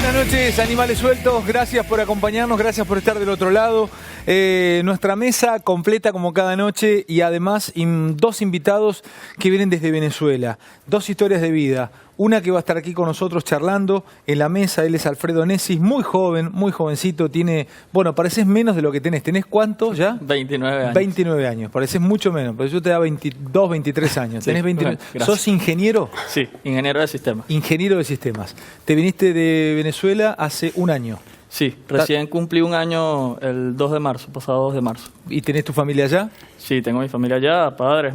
Buenas noches, animales sueltos. Gracias por acompañarnos, gracias por estar del otro lado. Nuestra mesa completa como cada noche y además dos invitados que vienen desde Venezuela. Dos historias de vida. Una que va a estar aquí con nosotros charlando en la mesa. Él es Alfredo Nesis, muy joven, muy jovencito. Tiene, bueno, pareces menos de lo que tenés. ¿Tenés cuánto ya? 29 años. 29 años, pareces mucho menos. Pero yo te da 22, 23 años. Sí, ¿Tenés 29? bueno, ¿Sos ingeniero? Sí, ingeniero de sistemas. Ingeniero de sistemas. Te viniste de Venezuela hace un año. Sí, recién cumplí un año el 2 de marzo, pasado 2 de marzo. ¿Y tenés tu familia allá? Sí, tengo mi familia allá, padres,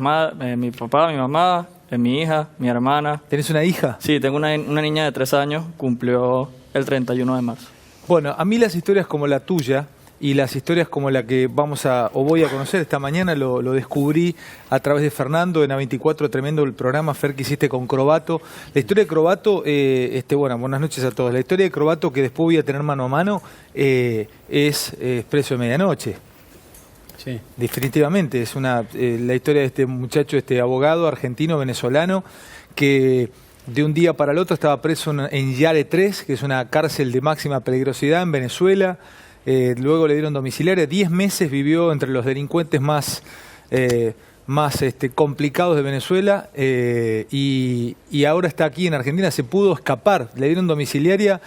mi papá, mi mamá, mi hija, mi hermana. ¿Tenés una hija? Sí, tengo una niña de 3 años, cumplió el 31 de marzo. Bueno, a mí las historias como la tuya y las historias como la que voy a conocer esta mañana, lo descubrí a través de Fernando en A24, tremendo el programa, Fer, que hiciste con Crobato. La historia de Crobato, bueno, buenas noches a todos. La historia de Crobato, que después voy a tener mano a mano, es Expreso de Medianoche. Sí. Definitivamente, es la historia de este muchacho, este abogado argentino, venezolano, que de un día para el otro estaba preso en Yare 3, que es una cárcel de máxima peligrosidad en Venezuela. Luego le dieron domiciliaria, 10 meses vivió entre los delincuentes más complicados de Venezuela y ahora está aquí en Argentina. Se pudo escapar, le dieron domiciliaria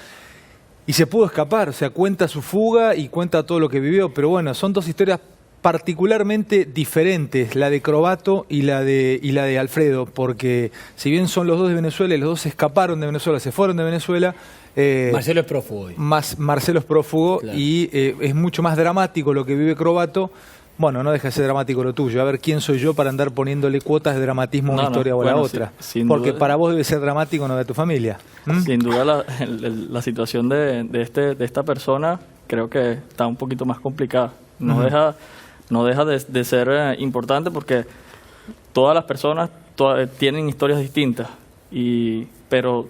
y se pudo escapar. O sea, cuenta su fuga y cuenta todo lo que vivió. Pero bueno, son dos historias particularmente diferentes, la de Crobato y la de Alfredo, porque si bien son los dos de Venezuela y los dos se escaparon de Venezuela, se fueron de Venezuela. Marcelo es prófugo hoy. Marcelo es prófugo, claro. Y es mucho más dramático lo que vive Crobato. Bueno, no deja de ser dramático lo tuyo. A ver, ¿quién soy yo para andar poniéndole cuotas de dramatismo a una historia o a la otra? Sin porque duda, para vos debe ser dramático, no de tu familia. Sin duda la situación de esta persona creo que está un poquito más complicada. No deja de ser importante porque todas las personas tienen historias distintas, pero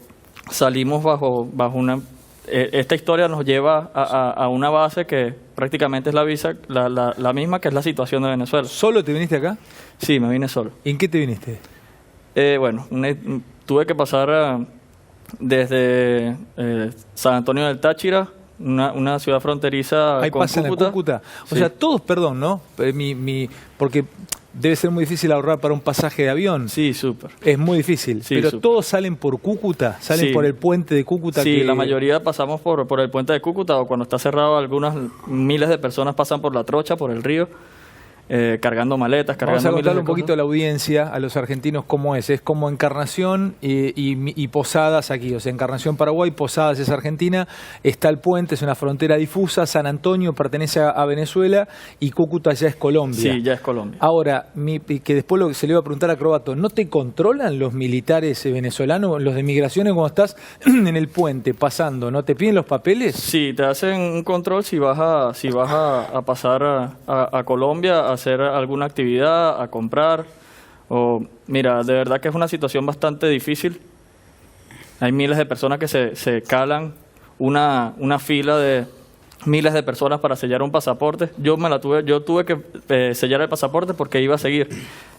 salimos bajo una... Esta historia nos lleva a una base que prácticamente es la misma, que es la situación de Venezuela. ¿Solo te viniste acá? Sí, me vine solo. ¿En qué te viniste? Bueno, tuve que pasar desde San Antonio del Táchira, una ciudad fronteriza Ahí con pasan Cúcuta. a Cúcuta. O Sí. sea, todos, perdón, ¿no? Porque debe ser muy difícil ahorrar para un pasaje de avión. Sí, súper. Es muy difícil. Sí, pero súper. todos salen por Cúcuta, salen Sí. por el puente de Cúcuta. Sí, que... la mayoría pasamos por el puente de Cúcuta, o cuando está cerrado algunas miles de personas pasan por la trocha, por el río, cargando maletas, cargando Vamos a miles contarle de un poquito a cosas. la audiencia, a los argentinos, cómo es. Es como Encarnación y Posadas aquí. O sea, Encarnación Paraguay, Posadas es Argentina. Está el puente, es una frontera difusa. San Antonio pertenece a Venezuela y Cúcuta ya es Colombia. Sí, ya es Colombia. Ahora, que después se le iba a preguntar a Crobato, ¿no te controlan los militares venezolanos, los de migraciones, cuando estás en el puente pasando? ¿No te piden los papeles? Sí, te hacen un control si vas a pasar a Colombia a hacer alguna actividad, a comprar. Mira, de verdad que es una situación bastante difícil. Hay miles de personas que se calan una fila de miles de personas para sellar un pasaporte. Yo tuve que sellar el pasaporte porque iba a seguir.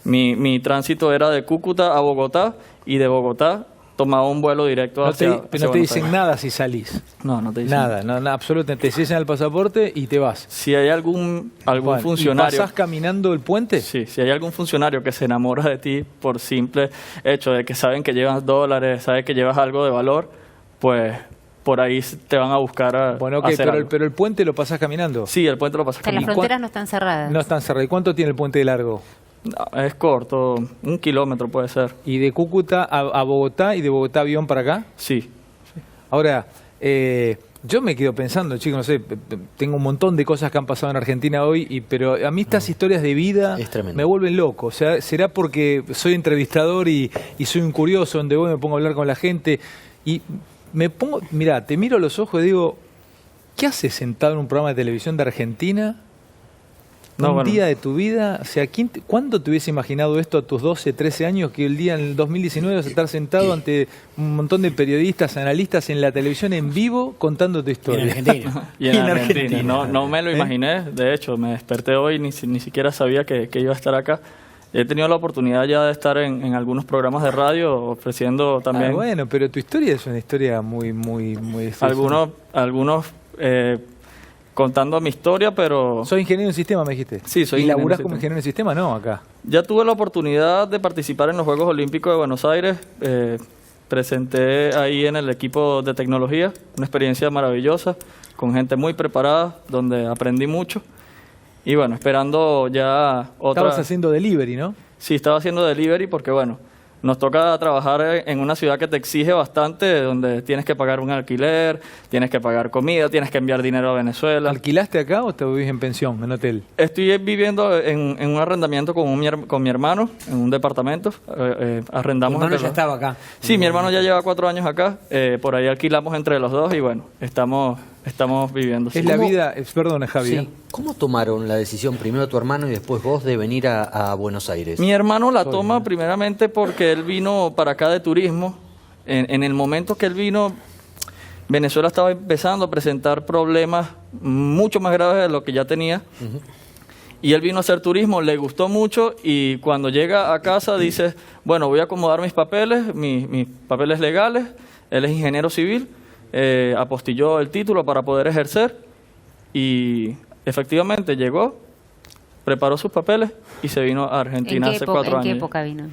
Mi tránsito era de Cúcuta a Bogotá y de Bogotá tomaba un vuelo directo hacia No te Buenos dicen Aires. nada si salís. No te dicen Nada, no, absolutamente. Te sellan el pasaporte y te vas. Si hay algún Bueno, funcionario... ¿y pasás caminando el puente? Sí, si hay algún funcionario que se enamora de ti por simple hecho de que saben que llevas dólares, saben que llevas algo de valor, pues por ahí te van a buscar a Bueno, ok, hacer algo. pero el puente lo pasás caminando. Sí, el puente lo pasas O sea, las caminando. fronteras no están cerradas. No están cerrados. ¿Y cuánto tiene el puente de largo? No, es corto, 1 kilómetro puede ser. ¿Y de Cúcuta a Bogotá y de Bogotá avión para acá? Sí. Ahora, yo me quedo pensando, chicos, no sé, tengo un montón de cosas que han pasado en Argentina hoy, pero a mí estas historias de vida Es tremendo. me vuelven loco. O sea, será porque soy entrevistador y soy un curioso, donde voy me pongo a hablar con la gente y mirá, te miro a los ojos y digo, ¿qué haces sentado en un programa de televisión de Argentina? Día de tu vida, o sea, ¿cuándo te hubiese imaginado esto a tus 12, 13 años, que el día en el 2019 vas a estar sentado ante un montón de periodistas, analistas en la televisión en vivo contando tu historia? En Argentina. Y en En Argentina. Argentina. No me lo imaginé, de hecho, me desperté hoy, ni siquiera sabía que iba a estar acá. He tenido la oportunidad ya de estar en algunos programas de radio ofreciendo también Bueno, pero tu historia es una historia muy algunos contando mi historia, pero Soy ingeniero en sistema, me dijiste. Sí, soy ¿Y ingeniero laburás en como sistema. ingeniero en sistema? No, acá. ya tuve la oportunidad de participar en los Juegos Olímpicos de Buenos Aires. Presenté ahí en el equipo de tecnología, una experiencia maravillosa, con gente muy preparada, donde aprendí mucho. Y bueno, esperando ya otra... Estabas haciendo delivery, ¿no? Sí, estaba haciendo delivery porque, bueno, nos toca trabajar en una ciudad que te exige bastante, donde tienes que pagar un alquiler, tienes que pagar comida, tienes que enviar dinero a Venezuela. ¿Alquilaste acá o te vivís en pensión, en hotel? Estoy viviendo en un arrendamiento con mi hermano, en un departamento. Tu Arrendamos hermano entre ya los- estaba acá. Sí, mi hermano ya lleva 4 años acá. Por ahí alquilamos entre los dos y bueno, estamos viviendo. Es la ¿Cómo? vida... Perdona, Javi. Sí. ¿Cómo tomaron la decisión, primero tu hermano y después vos, de venir a Buenos Aires? Mi hermano la toma primeramente porque él vino para acá de turismo. En el momento que él vino, Venezuela estaba empezando a presentar problemas mucho más graves de lo que ya tenía. Y él vino a hacer turismo, le gustó mucho y cuando llega a casa dice, bueno, voy a acomodar mis papeles, mis papeles legales. Él es ingeniero civil, apostilló el título para poder ejercer y efectivamente llegó, preparó sus papeles y se vino a Argentina hace 4 años. ¿En qué época vino?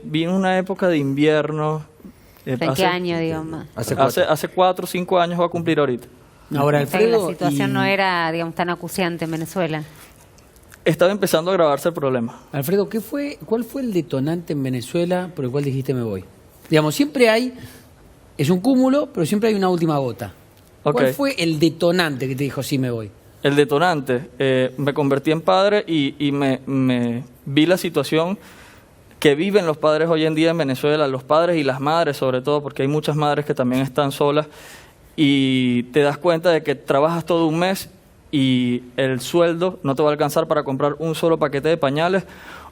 Vino una época de invierno. ¿En qué año, digamos? Hace 4 o 5 años va a cumplir ahorita. Ahora, O sea, que Alfredo, la situación y- no era, digamos, tan acuciante en Venezuela. Estaba empezando a agravarse el problema. Alfredo, ¿cuál fue el detonante en Venezuela por el cual dijiste me voy? Digamos, siempre hay, es un cúmulo, pero siempre hay una última gota. ¿Cuál Ok. fue el detonante que te dijo sí me voy? El detonante, me convertí en padre y me vi la situación que viven los padres hoy en día en Venezuela, los padres y las madres sobre todo, porque hay muchas madres que también están solas y te das cuenta de que trabajas todo un mes y el sueldo no te va a alcanzar para comprar un solo paquete de pañales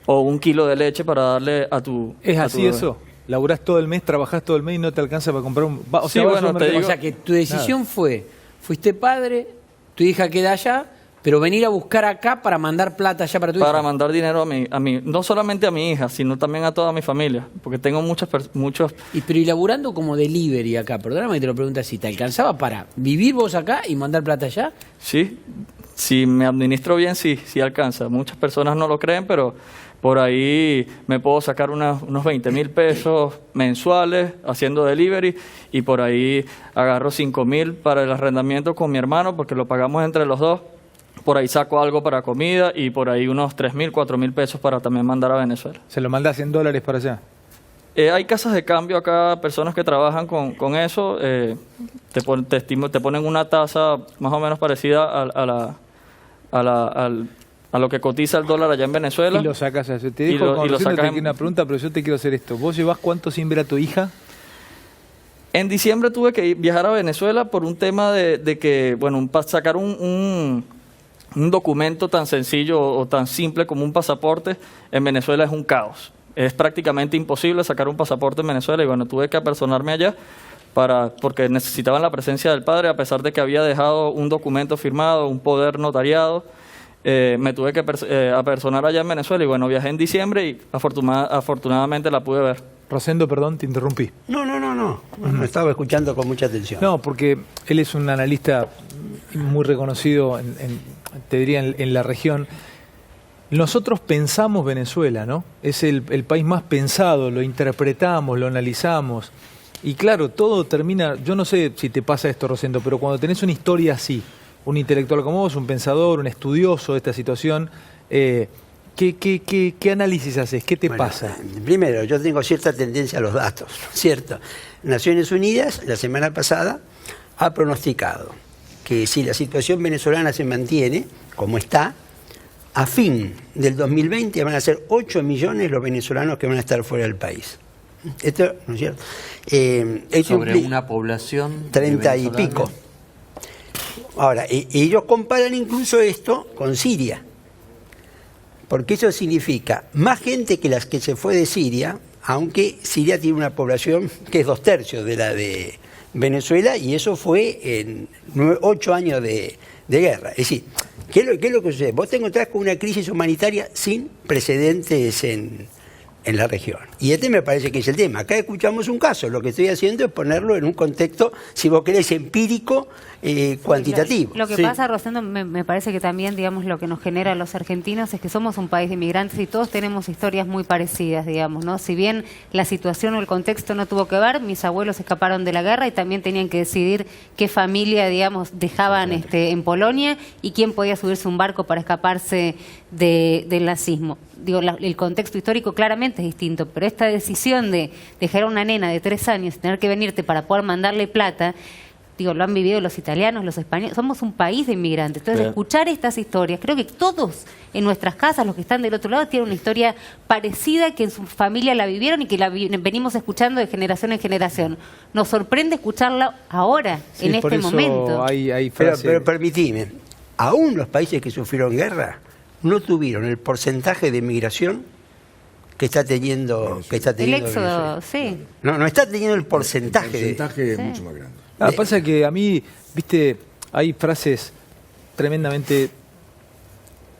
o 1 kilo de leche para darle a tu ¿Es a tu así bebé. eso? ¿Laburás todo el mes, trabajás todo el mes y no te alcanza para comprar un... O Sí, vas bueno, al te mercado- digo- O sea que tu decisión fue, fuiste padre, tu hija queda allá, pero venir a buscar acá para mandar plata allá para tu Para hija. mandar dinero a mí, no solamente a mi hija, sino también a toda mi familia, porque tengo muchos. Pero y laburando como delivery acá, perdóname que te lo pregunto así, ¿te alcanzaba para vivir vos acá y mandar plata allá? Sí, si me administro bien, sí alcanza. Muchas personas no lo creen, pero por ahí me puedo sacar unos 20.000 pesos mensuales haciendo delivery y por ahí agarro 5.000 para el arrendamiento con mi hermano porque lo pagamos entre los dos. Por ahí saco algo para comida y por ahí unos 3.000, 4.000 pesos para también mandar a Venezuela. Se lo mandás en dólares para allá. Hay casas de cambio acá, personas que trabajan con eso, te ponen una tasa más o menos parecida a lo que cotiza el dólar allá en Venezuela. Y lo sacas allá. Te Y dejo lo- con y lo Rosendo, sacas te en- quiero una pregunta, pero yo te quiero hacer esto. ¿Vos llevás cuánto sin ver a tu hija? En diciembre tuve que viajar a Venezuela por un tema de que, bueno, sacar un documento tan sencillo o tan simple como un pasaporte en Venezuela es un caos. Es prácticamente imposible sacar un pasaporte en Venezuela y bueno, tuve que apersonarme allá porque necesitaban la presencia del padre, a pesar de que había dejado un documento firmado, un poder notariado. Me tuve que apersonar allá en Venezuela y bueno, viajé en diciembre y afortunadamente la pude ver. Rosendo, perdón, te interrumpí. No. Me estaba escuchando con mucha atención. No, porque él es un analista muy reconocido, te diría, en la región. Nosotros pensamos Venezuela, ¿no? Es el país más pensado, lo interpretamos, lo analizamos. Y claro, todo termina, yo no sé si te pasa esto, Rosendo, pero cuando tenés una historia así, un intelectual como vos, un pensador, un estudioso de esta situación, ¿qué análisis haces? ¿Qué te Bueno, pasa? Primero, yo tengo cierta tendencia a los datos, ¿cierto? Naciones Unidas, la semana pasada, ha pronosticado que si la situación venezolana se mantiene como está, a fin del 2020 van a ser 8 millones los venezolanos que van a estar fuera del país. Esto, ¿no es cierto? Esto Sobre implica una población de 30 y venezolanos. pico. Ahora, ellos comparan incluso esto con Siria, porque eso significa más gente que las que se fue de Siria, aunque Siria tiene una población que es 2/3 de la de Venezuela, y eso fue en 8 años de de guerra. Es decir, ¿qué es lo que sucede? Vos te encontrás con una crisis humanitaria sin precedentes en la región. Y este me parece que es el tema. Acá escuchamos un caso, lo que estoy haciendo es ponerlo en un contexto, si vos querés, empírico, cuantitativo. Lo que Sí. pasa, Rosendo, me parece que también, digamos, lo que nos genera a los argentinos es que somos un país de inmigrantes y todos tenemos historias muy parecidas, digamos, ¿no? Si bien la situación o el contexto no tuvo que ver, mis abuelos escaparon de la guerra y también tenían que decidir qué familia, digamos, dejaban en Polonia y quién podía subirse a un barco para escaparse del nazismo. Digo, el contexto histórico claramente es distinto, pero esta decisión de dejar a una nena de 3 años y tener que venirte para poder mandarle plata, digo, lo han vivido los italianos, los españoles, somos un país de inmigrantes. Entonces, escuchar estas historias, creo que todos en nuestras casas, los que están del otro lado, tienen una historia parecida que en su familia la vivieron y que la venimos escuchando de generación en generación. Nos sorprende escucharla ahora, Sí, en por este eso momento. hay Pero frases... permitime, aún los países que sufrieron guerra no tuvieron el porcentaje de migración que está teniendo El éxodo, Venezuela. sí. No está teniendo el porcentaje. El porcentaje es Sí. mucho más grande. Pasa que a mí, viste, hay frases tremendamente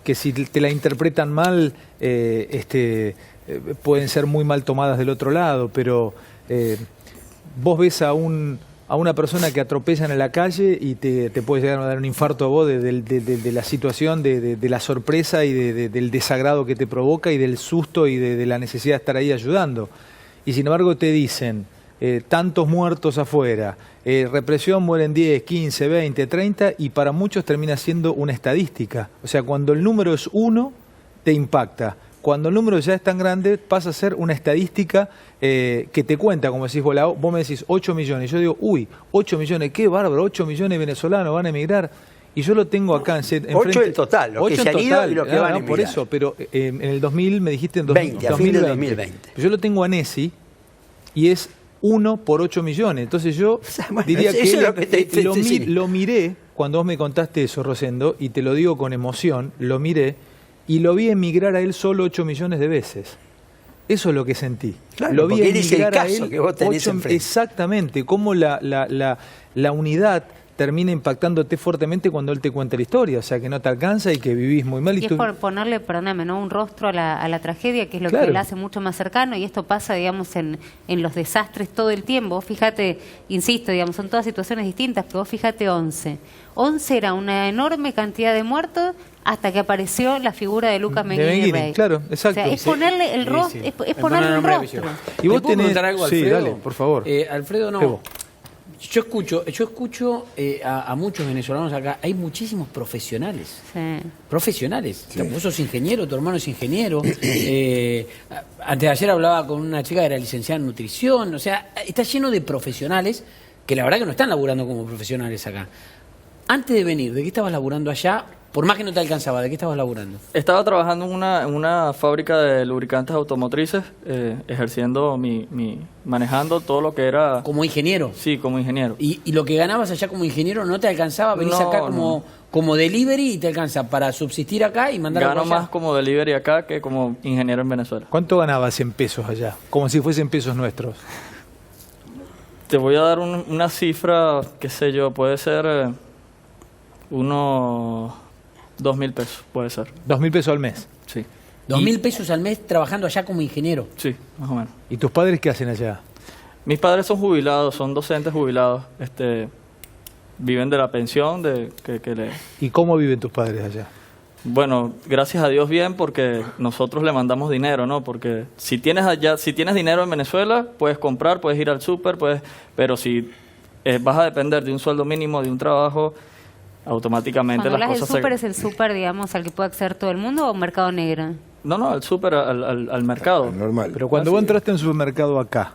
que si te la interpretan mal, pueden ser muy mal tomadas del otro lado, pero vos ves a una persona que atropellan en la calle y te puede llegar a dar un infarto a vos de la situación, de la sorpresa y del desagrado que te provoca y del susto y de la necesidad de estar ahí ayudando. Y sin embargo te dicen, tantos muertos afuera, represión, mueren 10, 15, 20, 30 y para muchos termina siendo una estadística. O sea, cuando el número es 1, te impacta. Cuando el número ya es tan grande, pasa a ser una estadística que te cuenta, como decís vos me decís 8 millones. Yo digo, uy, 8 millones, qué bárbaro, 8 millones de venezolanos van a emigrar. Y yo lo tengo acá enfrente. 8 en total, los que se han ido y los que van a por emigrar. eso, pero en el 2000 me dijiste en 20, a fin del 2020. Yo lo tengo a Nesi y es 1 por 8 millones. Entonces yo Bueno, diría eso que es lo que te lo miré cuando vos me contaste eso, Rosendo, y te lo digo con emoción, lo miré y lo vi emigrar a él solo 8 millones de veces. Eso es lo que sentí. Claro, lo vi porque eres el emigrar a caso él que vos tenés enfrente. exactamente, cómo la unidad termina impactándote fuertemente cuando él te cuenta la historia, o sea que no te alcanza y que vivís muy mal. Y es por ponerle, perdóname, ¿no? un rostro a la tragedia, que es lo Claro. que él hace mucho más cercano, y esto pasa, digamos, en los desastres todo el tiempo. Vos fíjate, insisto, digamos, son todas situaciones distintas, pero vos fíjate 11. 11 era una enorme cantidad de muertos hasta que apareció la figura de Lucas Menguini Rey. Claro, exacto. O sea, es ponerle el rostro, es ponerle un rostro. Y vos ¿Me puedo tenés... preguntar algo, Sí, Alfredo? dale, por favor. Alfredo, no. Evo. Yo escucho a muchos venezolanos acá. Hay muchísimos profesionales. Sí. Profesionales. Vos sos ingeniero, tu hermano es ingeniero. Antes de ayer hablaba con una chica que era licenciada en nutrición. O sea, está lleno de profesionales que la verdad que no están laburando como profesionales acá. Antes de venir, ¿de qué estabas laburando allá? Por más que no te alcanzaba, ¿de qué estabas laburando? Estaba trabajando en una fábrica de lubricantes automotrices, ejerciendo manejando todo lo que era... Como ingeniero. Sí, como ingeniero. ¿Y lo que ganabas allá como ingeniero no te alcanzaba? Venís No, acá como delivery y te alcanza para subsistir acá y mandar Gano allá. más como delivery acá que como ingeniero en Venezuela. ¿Cuánto ganabas en pesos allá? Como si fuesen pesos nuestros. Te voy a dar una cifra, qué sé yo, puede ser unos 2.000 pesos, puede ser. 2.000 pesos al mes. Sí, 2.000 pesos al mes trabajando allá como ingeniero. sí, más o menos. ¿Y tus padres qué hacen allá? Mis padres son jubilados, son docentes jubilados, viven de la pensión que le... ¿Y cómo viven tus padres allá? Bueno, gracias a Dios bien, porque nosotros le mandamos dinero, ¿no? Porque si tienes dinero en Venezuela, puedes comprar, puedes ir al súper, pero si vas a depender de un sueldo mínimo, de un trabajo, automáticamente Cuando las hablas del cosas súper, ¿es el súper, digamos, al que puede acceder todo el mundo o un mercado negro? No, al súper, al mercado. Normal. Pero cuando vos entraste en un supermercado acá,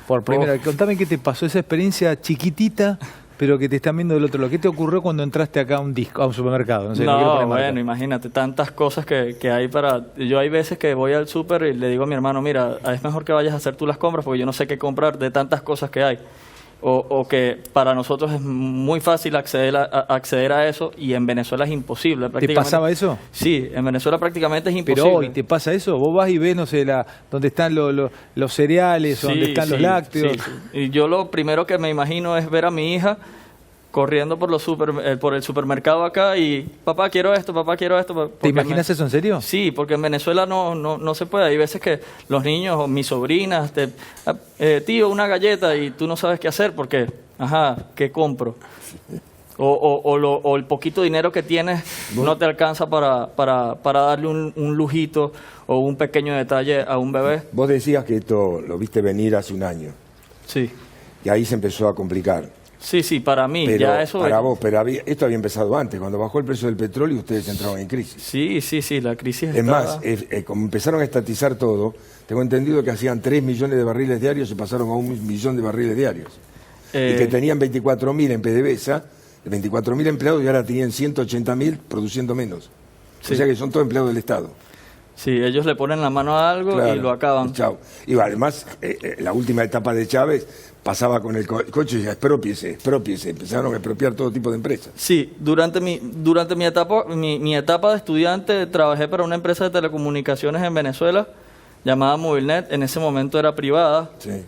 por primera vez, contame qué te pasó, esa experiencia chiquitita, pero que te están viendo del otro lado. ¿Qué te ocurrió cuando entraste acá a un supermercado? Sé, quiero No, poner marca. bueno, imagínate, tantas cosas que hay para... Yo hay veces que voy al súper y le digo a mi hermano, mira, es mejor que vayas a hacer tú las compras porque yo no sé qué comprar de tantas cosas que hay. O que para nosotros es muy fácil acceder a eso y en Venezuela es imposible. ¿Te pasaba eso? Sí, en Venezuela prácticamente es imposible. Pero hoy te pasa eso, vos vas y ves, no sé, donde están los cereales, Sí, donde están los sí, lácteos. sí. Y yo lo primero que me imagino es ver a mi hija corriendo por por el supermercado acá y papá quiero esto, ¿Te porque imaginas eso en serio? Sí, porque en Venezuela no se puede. Hay veces que los niños o mis sobrinas, tío, una galleta y tú no sabes qué hacer porque, ajá, ¿qué compro? O el poquito dinero que tienes no te alcanza para darle un lujito o un pequeño detalle a un bebé. Vos decías que esto lo viste venir hace un año Sí, y ahí se empezó a complicar. sí, para mí. Pero Ya eso para vos, pero esto había empezado antes, cuando bajó el precio del petróleo ustedes entraron en crisis. Sí, la crisis Es estaba... más, como empezaron a estatizar todo, tengo entendido que hacían 3 millones de barriles diarios y pasaron a 1 millón de barriles diarios. Y que tenían 24.000 en PDVSA, 24.000 empleados y ahora tenían 180.000 produciendo menos. Sí. O sea que son todos empleados del Estado. Sí, ellos le ponen la mano a algo Claro, y lo acaban. Chao. Y además, la última etapa de Chávez pasaba con el coche y decía, expropiese. Empezaron a expropiar todo tipo de empresas. Sí, durante mi etapa de estudiante trabajé para una empresa de telecomunicaciones en Venezuela llamada Movilnet. En ese momento era privada. Sí.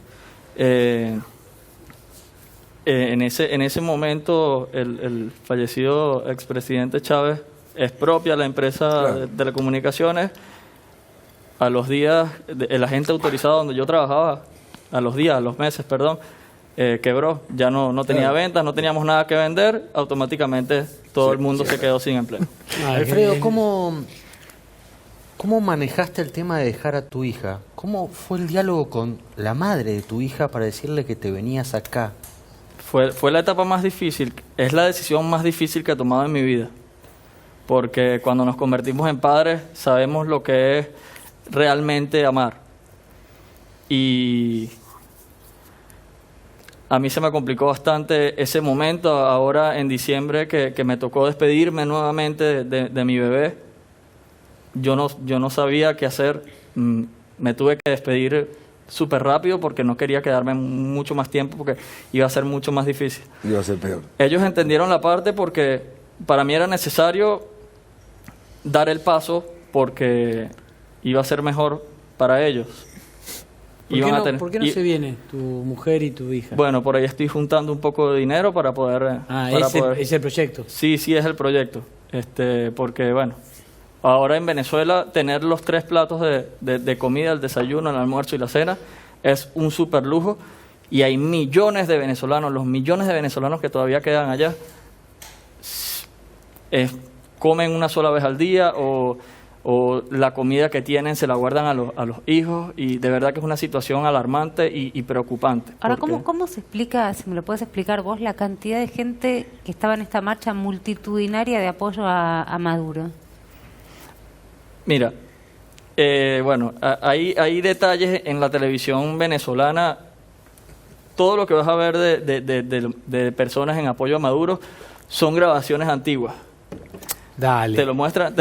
En ese momento el fallecido expresidente Chávez expropia la empresa Claro. de telecomunicaciones. A los días, el agente autorizado donde yo trabajaba, a los meses, quebró. Ya no tenía Claro. ventas, no teníamos nada que vender. Automáticamente todo el mundo se quedó sin empleo. Alfredo, ¿cómo manejaste el tema de dejar a tu hija? ¿Cómo fue el diálogo con la madre de tu hija para decirle que te venías acá? Fue la etapa más difícil, es la decisión más difícil que he tomado en mi vida. Porque cuando nos convertimos en padres sabemos lo que es realmente amar. Y a mí se me complicó bastante ese momento, ahora en diciembre que me tocó despedirme nuevamente de mi bebé. Yo no sabía qué hacer, me tuve que despedir súper rápido porque no quería quedarme mucho más tiempo porque iba a ser mucho más difícil. Iba a ser peor. Ellos entendieron la parte porque para mí era necesario dar el paso porque iba a ser mejor para ellos. ¿Por qué no se viene tu mujer y tu hija? Bueno, por ahí estoy juntando un poco de dinero para poder... Es el proyecto. Sí, es el proyecto. Porque, bueno, ahora en Venezuela tener los 3 platos de comida, el desayuno, el almuerzo y la cena, es un súper lujo. Y hay millones de venezolanos, los millones de venezolanos que todavía quedan allá, comen una sola vez al día o la comida que tienen se la guardan a los hijos y de verdad que es una situación alarmante y preocupante. Ahora, porque- ¿cómo se explica, si me lo puedes explicar vos, la cantidad de gente que estaba en esta marcha multitudinaria de apoyo a Maduro? Mira, hay detalles en la televisión venezolana. Todo lo que vas a ver de personas en apoyo a Maduro son grabaciones antiguas. Dale. Te lo muestran.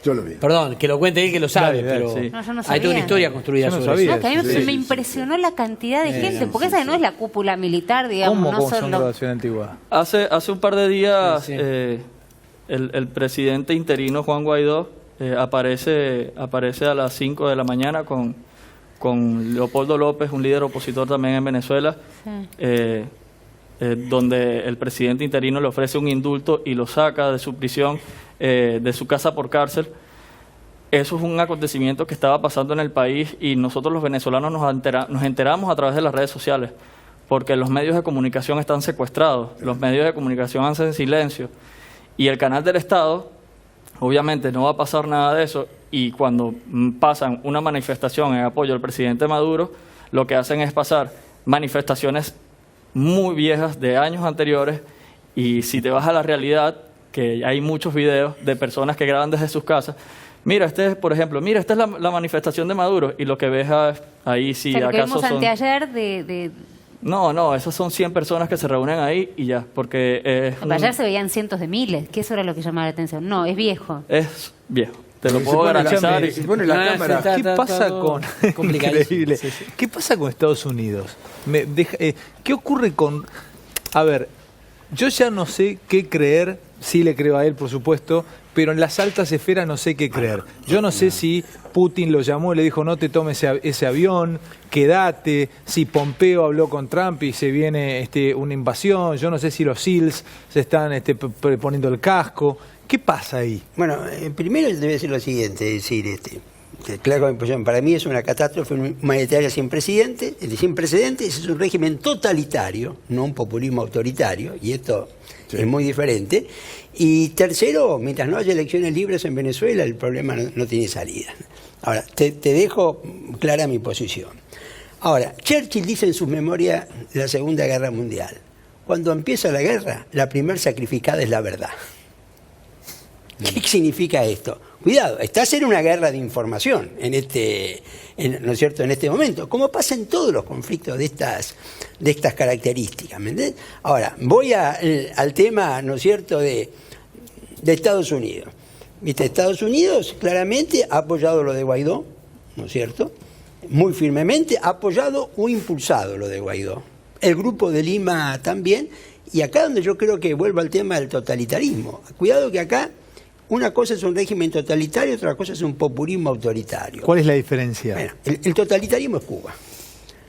Yo lo vi. Perdón, que lo cuente él que lo sabe, Dale, pero sí. No, yo no hay toda sabía. una historia construida Yo no sobre sabía. eso. Que a mí Sí, me sí, impresionó la cantidad de gente, porque esa no es la cúpula militar, digamos, ¿Cómo, no cómo son solo... grabación antigua? Hace un par de días Sí. el presidente interino Juan Guaidó aparece a las 5 de la mañana con Leopoldo López, un líder opositor también en Venezuela, Sí. donde el presidente interino le ofrece un indulto y lo saca de su prisión, de su casa por cárcel. Eso es un acontecimiento que estaba pasando en el país y nosotros los venezolanos nos enteramos a través de las redes sociales, porque los medios de comunicación están secuestrados, los medios de comunicación hacen silencio y el canal del Estado, obviamente no va a pasar nada de eso y cuando pasan una manifestación en apoyo al presidente Maduro, lo que hacen es pasar manifestaciones muy viejas de años anteriores y si te vas a la realidad, que hay muchos videos de personas que graban desde sus casas. Mira, por ejemplo, esta es la manifestación de Maduro y lo que ves ahí si Pero que acaso vimos son... anteayer de No, esas son 100 personas que se reúnen ahí y ya, porque ayer se veían cientos de miles, que eso era lo que llamaba la atención. No, es viejo. es viejo. Te lo Se puedo pone la- garantizar. se pone la No, cámara. está- ¿Qué pasa todo con complicadísimo. Increíble. Sí, sí. ¿Qué pasa con Estados Unidos? ¿Qué ocurre con? A ver, yo ya no sé qué creer sí le creo a él, por supuesto, pero en las altas esferas no sé qué creer. Yo no sé si Putin lo llamó y le dijo no te tomes ese avión, quédate, si Pompeo habló con Trump y se viene una invasión, yo no sé si los SEALs se están poniendo el casco. ¿Qué pasa ahí? Bueno, primero te voy a decir lo siguiente, es decir, claro, para mí es una catástrofe humanitaria sin precedentes, ese es un régimen totalitario, no un populismo autoritario, y esto es muy diferente. Y tercero, mientras no haya elecciones libres en Venezuela, el problema no tiene salida. Ahora, te dejo clara mi posición. Ahora, Churchill dice en sus memorias de la Segunda Guerra Mundial, cuando empieza la guerra, la primer sacrificada es la verdad. ¿Qué significa esto? Cuidado, estás en una guerra de información ¿no es cierto?, en este momento, como pasa en todos los conflictos de estas características, ¿me entiendes? Ahora, voy al tema, ¿no es cierto?, de Estados Unidos. ¿Viste? Estados Unidos claramente ha apoyado lo de Guaidó, ¿no es cierto?, muy firmemente, ha apoyado o impulsado lo de Guaidó. El Grupo de Lima también, y acá donde yo creo que vuelvo al tema del totalitarismo. Cuidado que acá una cosa es un régimen totalitario, otra cosa es un populismo autoritario. ¿Cuál es la diferencia? Bueno, el totalitarismo es Cuba.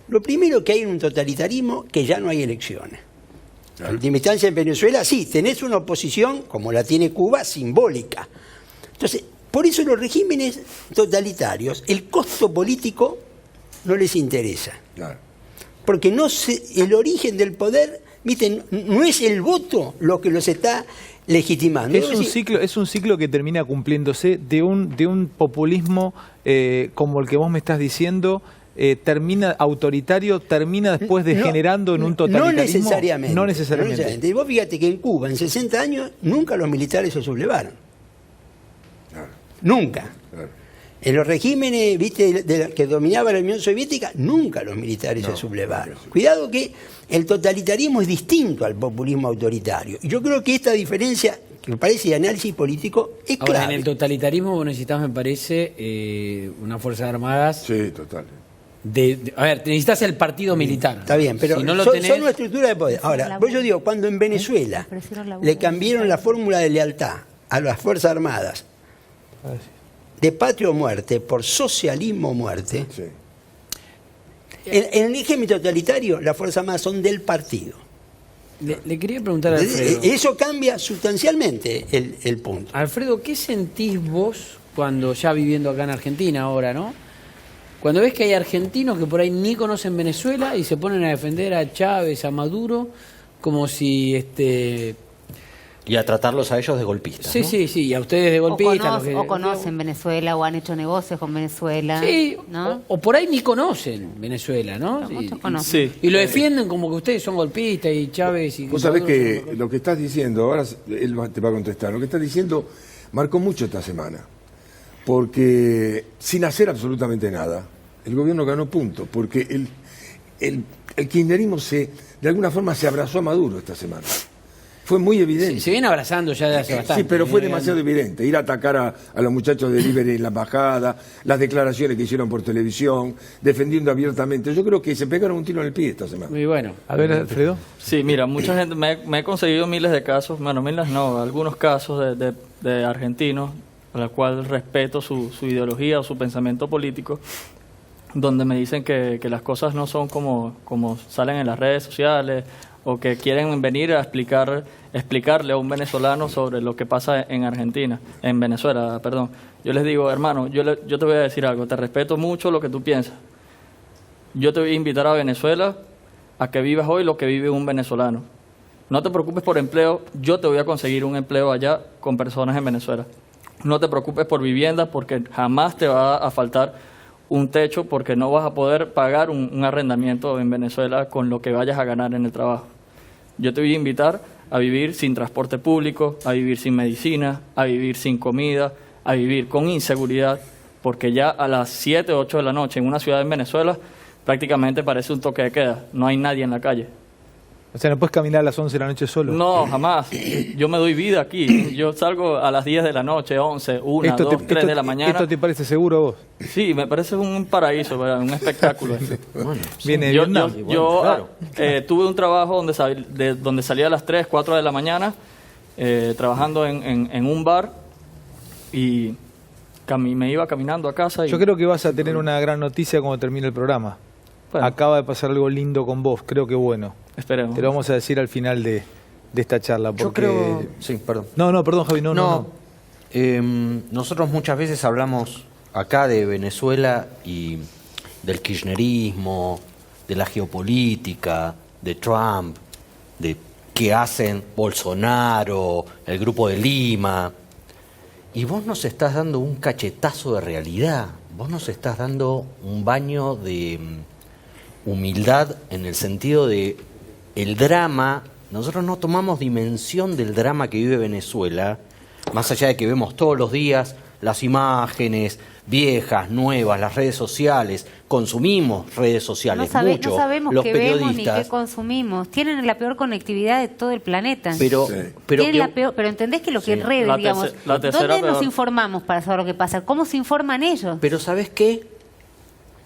Lo primero que hay en un totalitarismo que ya no hay elecciones. En última instancia en Venezuela sí, tenés una oposición, como la tiene Cuba, simbólica. Entonces, por eso los regímenes totalitarios, el costo político no les interesa. Claro. Porque el origen del poder, ¿viste?, no es el voto lo que los está legitimando. Es un ciclo que termina cumpliéndose de un populismo como el que vos me estás diciendo, termina autoritario, termina después degenerando en un totalitarismo. No necesariamente. Y vos fíjate que en Cuba, en 60 años, nunca los militares se sublevaron. Claro. Nunca. Claro. En los regímenes, ¿viste?, que dominaba la Unión Soviética, nunca los militares se sublevaron. Cuidado que el totalitarismo es distinto al populismo autoritario. Y yo creo que esta diferencia, que me parece de análisis político, es clave. Ahora, en el totalitarismo vos necesitas, me parece, unas Fuerzas Armadas. Sí, total. A ver, necesitas el partido militar. Está bien, pero si no lo son una estructura de poder. Ahora, yo digo, cuando en Venezuela le cambiaron la fórmula de lealtad a las Fuerzas Armadas de patria o muerte por socialismo o muerte, Sí. en el régimen totalitario las Fuerzas Armadas son del partido. Le quería preguntar a Alfredo. Eso cambia sustancialmente el punto. Alfredo, ¿qué sentís vos cuando, ya viviendo acá en Argentina ahora, ¿no?, cuando ves que hay argentinos que por ahí ni conocen Venezuela y se ponen a defender a Chávez, a Maduro, como si Y a tratarlos a ellos de golpistas, Sí, ¿no? sí, y a ustedes de golpistas. O conocen Venezuela o han hecho negocios con Venezuela. Sí, ¿no? o por ahí ni conocen Venezuela, ¿no? Pero muchos conocen. Sí. Y lo defienden como que ustedes son golpistas y Chávez y... Vos sabés Maduro que son- lo que estás diciendo, ahora él te va a contestar, lo que estás diciendo marcó mucho esta semana, porque sin hacer absolutamente nada, el gobierno ganó punto, porque el kirchnerismo de alguna forma se abrazó a Maduro esta semana. Fue muy evidente. Se viene abrazando ya de hace bastante. Sí, pero fue Viene demasiado evidente. Ir a atacar a los muchachos de Liberi en la embajada, las declaraciones que hicieron por televisión, defendiendo abiertamente. Yo creo que se pegaron un tiro en el pie esta semana. Muy bueno. A ver, Alfredo. Sí, mira, mucha gente, me he conseguido miles de casos, bueno, miles no, algunos casos de argentinos, a los cuales respeto su ideología o su pensamiento político, donde me dicen que las cosas no son como salen en las redes sociales, o que quieren venir a explicarle a un venezolano sobre lo que pasa en Argentina, en Venezuela, perdón. Yo les digo, hermano, yo te voy a decir algo, te respeto mucho lo que tú piensas. Yo te voy a invitar a Venezuela a que vivas hoy lo que vive un venezolano. No te preocupes por empleo, yo te voy a conseguir un empleo allá con personas en Venezuela. No te preocupes por vivienda, porque jamás te va a faltar un techo, porque no vas a poder pagar un arrendamiento en Venezuela con lo que vayas a ganar en el trabajo. Yo te voy a invitar a vivir sin transporte público, a vivir sin medicina, a vivir sin comida, a vivir con inseguridad, porque ya a las 7 o 8 de la noche en una ciudad en Venezuela prácticamente parece un toque de queda, no hay nadie en la calle. O sea, no puedes caminar a las 11 de la noche solo. No, jamás. Yo me doy vida aquí. Yo salgo a las 10 de la noche, 11, 1, 2, 3 de la mañana. ¿Esto te parece seguro a vos? Sí, me parece un paraíso, ¿verdad? Un espectáculo. Viene de Yo Vietnam. tuve un trabajo donde salía a las 3, 4 de la mañana trabajando en un bar y me iba caminando a casa. Yo creo que vas a tener una gran noticia cuando termine el programa. Bueno. Acaba de pasar algo lindo con vos, creo que bueno. Esperemos. Te lo vamos a decir al final de esta charla. Porque... Yo creo... Sí, perdón. No, perdón, Javi, no. Nosotros muchas veces hablamos acá de Venezuela y del kirchnerismo, de la geopolítica, de Trump, de qué hacen Bolsonaro, el Grupo de Lima. Y vos nos estás dando un cachetazo de realidad. Vos nos estás dando un baño de humildad en el sentido de el drama. Nosotros no tomamos dimensión del drama que vive Venezuela, más allá de que vemos todos los días las imágenes viejas, nuevas, las redes sociales, consumimos redes sociales mucho, no sabemos los qué vemos ni periodistas. qué consumimos. Tienen la peor conectividad de todo el planeta. Pero Tienen la peor, pero entendés que lo que en redes, digamos, ¿dónde nos informamos para saber lo que pasa? ¿Cómo se informan ellos? Pero ¿sabés qué?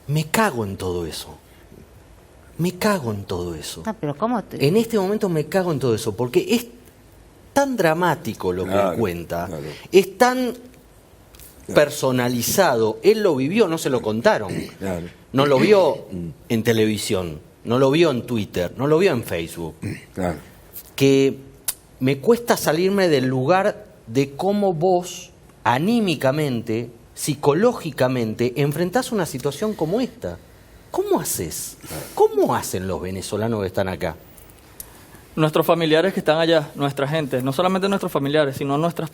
Me cago en todo eso. Me cago en todo eso. No, pero ¿cómo te... En este momento me cago en todo eso, porque es tan dramático lo que él cuenta, es tan personalizado, él lo vivió, no se lo contaron, no lo vio en televisión, no lo vio en Twitter, no lo vio en Facebook, que me cuesta salirme del lugar de cómo vos anímicamente, psicológicamente, enfrentás una situación como esta. ¿Cómo haces? ¿Cómo hacen los venezolanos que están acá? Nuestros familiares que están allá, nuestra gente, no solamente nuestros familiares, sino nuestros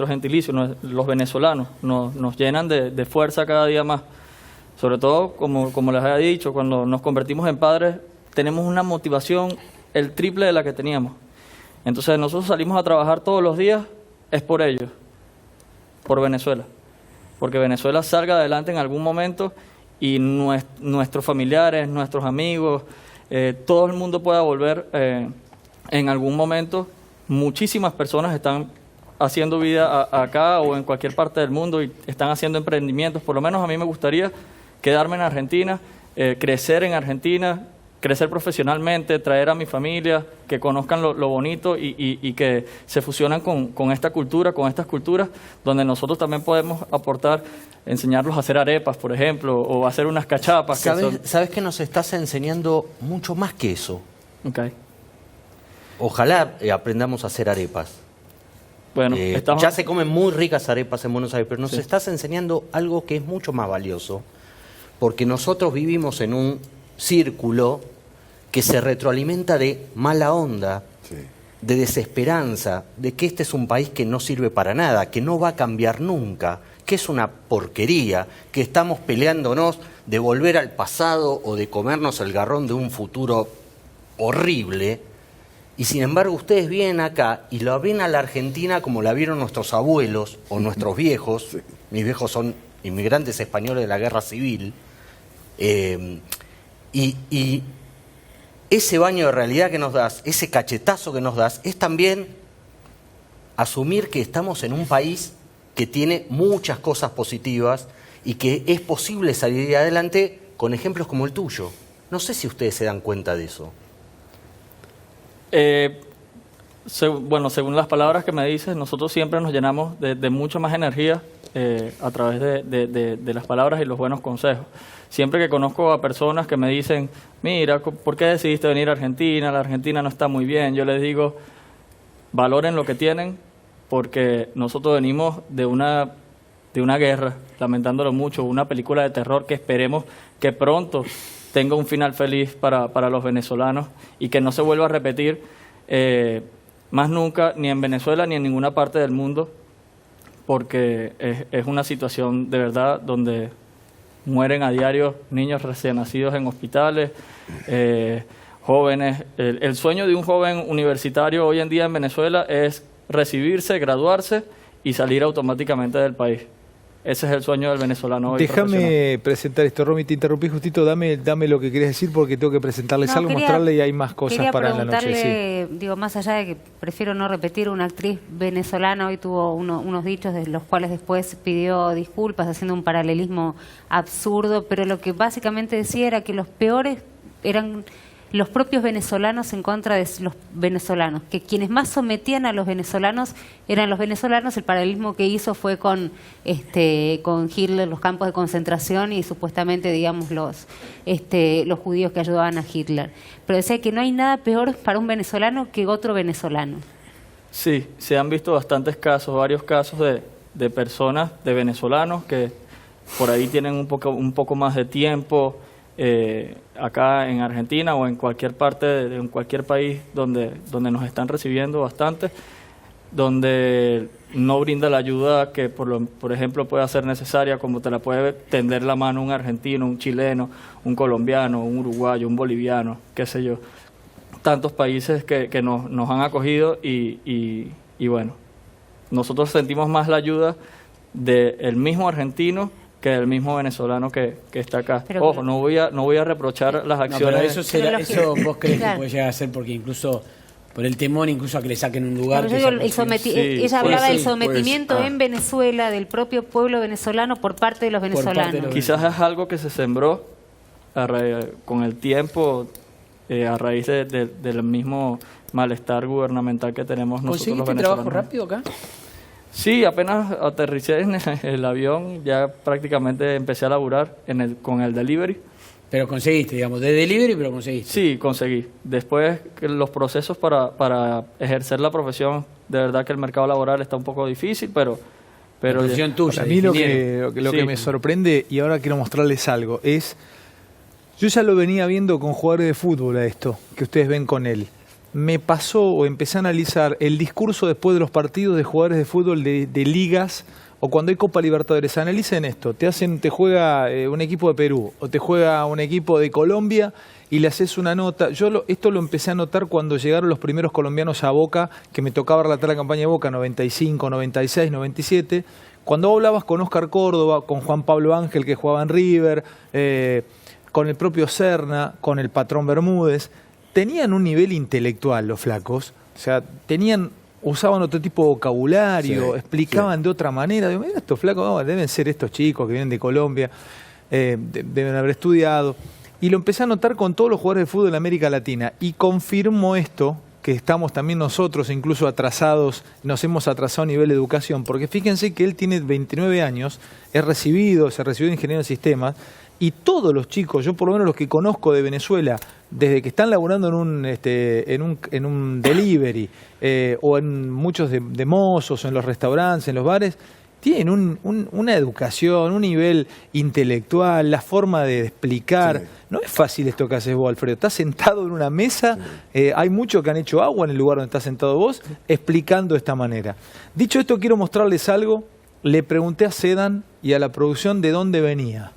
gentilicios, los venezolanos, nos llenan de fuerza cada día más. Sobre todo, como les había dicho, cuando nos convertimos en padres, tenemos una motivación el triple de la que teníamos. Entonces nosotros salimos a trabajar todos los días, es por ellos, por Venezuela. Porque Venezuela salga adelante en algún momento y nuestros familiares, nuestros amigos, todo el mundo pueda volver en algún momento. Muchísimas personas están haciendo vida acá o en cualquier parte del mundo y están haciendo emprendimientos. Por lo menos a mí me gustaría quedarme en Argentina, crecer en Argentina, crecer profesionalmente, traer a mi familia, que conozcan lo bonito y que se fusionan con esta cultura, con estas culturas, donde nosotros también podemos aportar, enseñarlos a hacer arepas, por ejemplo, o hacer unas cachapas. ¿Sabes que nos estás enseñando mucho más que eso? Okay. Ojalá aprendamos a hacer arepas. Bueno, ya se comen muy ricas arepas en Buenos Aires, pero nos estás enseñando algo que es mucho más valioso, porque nosotros vivimos en un círculo que se retroalimenta de mala onda, de desesperanza, de que este es un país que no sirve para nada, que no va a cambiar nunca, que es una porquería, que estamos peleándonos de volver al pasado o de comernos el garrón de un futuro horrible. Y sin embargo ustedes vienen acá y lo ven a la Argentina como la vieron nuestros abuelos o nuestros viejos. Mis viejos son inmigrantes españoles de la Guerra Civil. Y ese baño de realidad que nos das, ese cachetazo que nos das, es también asumir que estamos en un país que tiene muchas cosas positivas y que es posible salir adelante con ejemplos como el tuyo. No sé si ustedes se dan cuenta de eso. Bueno, según las palabras que me dices, nosotros siempre nos llenamos de mucha más energía a través de las palabras y los buenos consejos. Siempre que conozco a personas que me dicen, mira, ¿por qué decidiste venir a Argentina? La Argentina no está muy bien. Yo les digo, valoren lo que tienen, porque nosotros venimos de una guerra, lamentándolo mucho, una película de terror que esperemos que pronto tenga un final feliz para los venezolanos y que no se vuelva a repetir más nunca, ni en Venezuela ni en ninguna parte del mundo, porque es una situación de verdad donde mueren a diario niños recién nacidos en hospitales, jóvenes. El sueño de un joven universitario hoy en día en Venezuela es recibirse, graduarse y salir automáticamente del país. Ese es el sueño del venezolano hoy. Déjame presentar esto, Romy, te interrumpí justito, dame lo que querés decir porque tengo que presentarles algo, mostrarle y hay más cosas para la noche. Sí. Digo, más allá de que prefiero no repetir, una actriz venezolana hoy tuvo unos dichos de los cuales después pidió disculpas haciendo un paralelismo absurdo, pero lo que básicamente decía era que los peores eran los propios venezolanos en contra de los venezolanos, que quienes más sometían a los venezolanos eran los venezolanos. El paralelismo que hizo fue con Hitler, los campos de concentración y supuestamente, digamos, los judíos que ayudaban a Hitler. Pero decía que no hay nada peor para un venezolano que otro venezolano. Sí, se han visto bastantes casos, varios casos de personas, de venezolanos que por ahí tienen un poco más de tiempo acá en Argentina o en cualquier parte, en cualquier país donde nos están recibiendo bastante, donde no brinda la ayuda que por ejemplo pueda ser necesaria, como te la puede tender la mano un argentino, un chileno, un colombiano, un uruguayo, un boliviano, qué sé yo. Tantos países que nos han acogido y bueno, nosotros sentimos más la ayuda del mismo argentino que del mismo venezolano que está acá. Pero, ojo, no voy a reprochar las acciones. No, pero eso vos crees que puede llegar a ser porque incluso por el temor incluso a que le saquen un lugar. Ella hablaba del sometimiento en Venezuela del propio pueblo venezolano por parte de los venezolanos. Quizás es algo que se sembró con el tiempo a raíz del mismo malestar gubernamental que tenemos nosotros los venezolanos. ¿Conseguiste trabajo rápido acá? Sí, apenas aterricé en el avión, ya prácticamente empecé a laburar con el delivery. Pero conseguiste, digamos, de delivery, pero conseguiste. Sí, conseguí. Después, los procesos para ejercer la profesión, de verdad que el mercado laboral está un poco difícil, pero la profesión tuya. A mí lo que me sorprende, y ahora quiero mostrarles algo, es... Yo ya lo venía viendo con jugadores de fútbol a esto, que ustedes ven con él. Me pasó o empecé a analizar el discurso después de los partidos de jugadores de fútbol de ligas o cuando hay Copa Libertadores. Analicen esto, te juega un equipo de Perú o te juega un equipo de Colombia y le haces una nota. Esto lo empecé a notar cuando llegaron los primeros colombianos a Boca, que me tocaba relatar la campaña de Boca, 95, 96, 97. Cuando hablabas con Oscar Córdoba, con Juan Pablo Ángel, que jugaba en River, con el propio Serna, con el patrón Bermúdez, tenían un nivel intelectual los flacos, o sea, usaban otro tipo de vocabulario, explicaban de otra manera. Digo, mira, estos flacos deben ser estos chicos que vienen de Colombia, deben haber estudiado. Y lo empecé a notar con todos los jugadores de fútbol en América Latina. Y confirmo esto, que estamos también nosotros incluso atrasados, nos hemos atrasado a nivel de educación, porque fíjense que él tiene 29 años, se recibió de ingeniero de sistemas, y todos los chicos, yo por lo menos los que conozco de Venezuela, desde que están laburando en un delivery o en muchos de mozos, en los restaurantes, en los bares, tienen una educación, un nivel intelectual, la forma de explicar. Sí. No es fácil esto que haces vos, Alfredo. Estás sentado en una mesa, hay muchos que han hecho agua en el lugar donde estás sentado vos, explicando de esta manera. Dicho esto, quiero mostrarles algo. Le pregunté a Sedan y a la producción de dónde venía.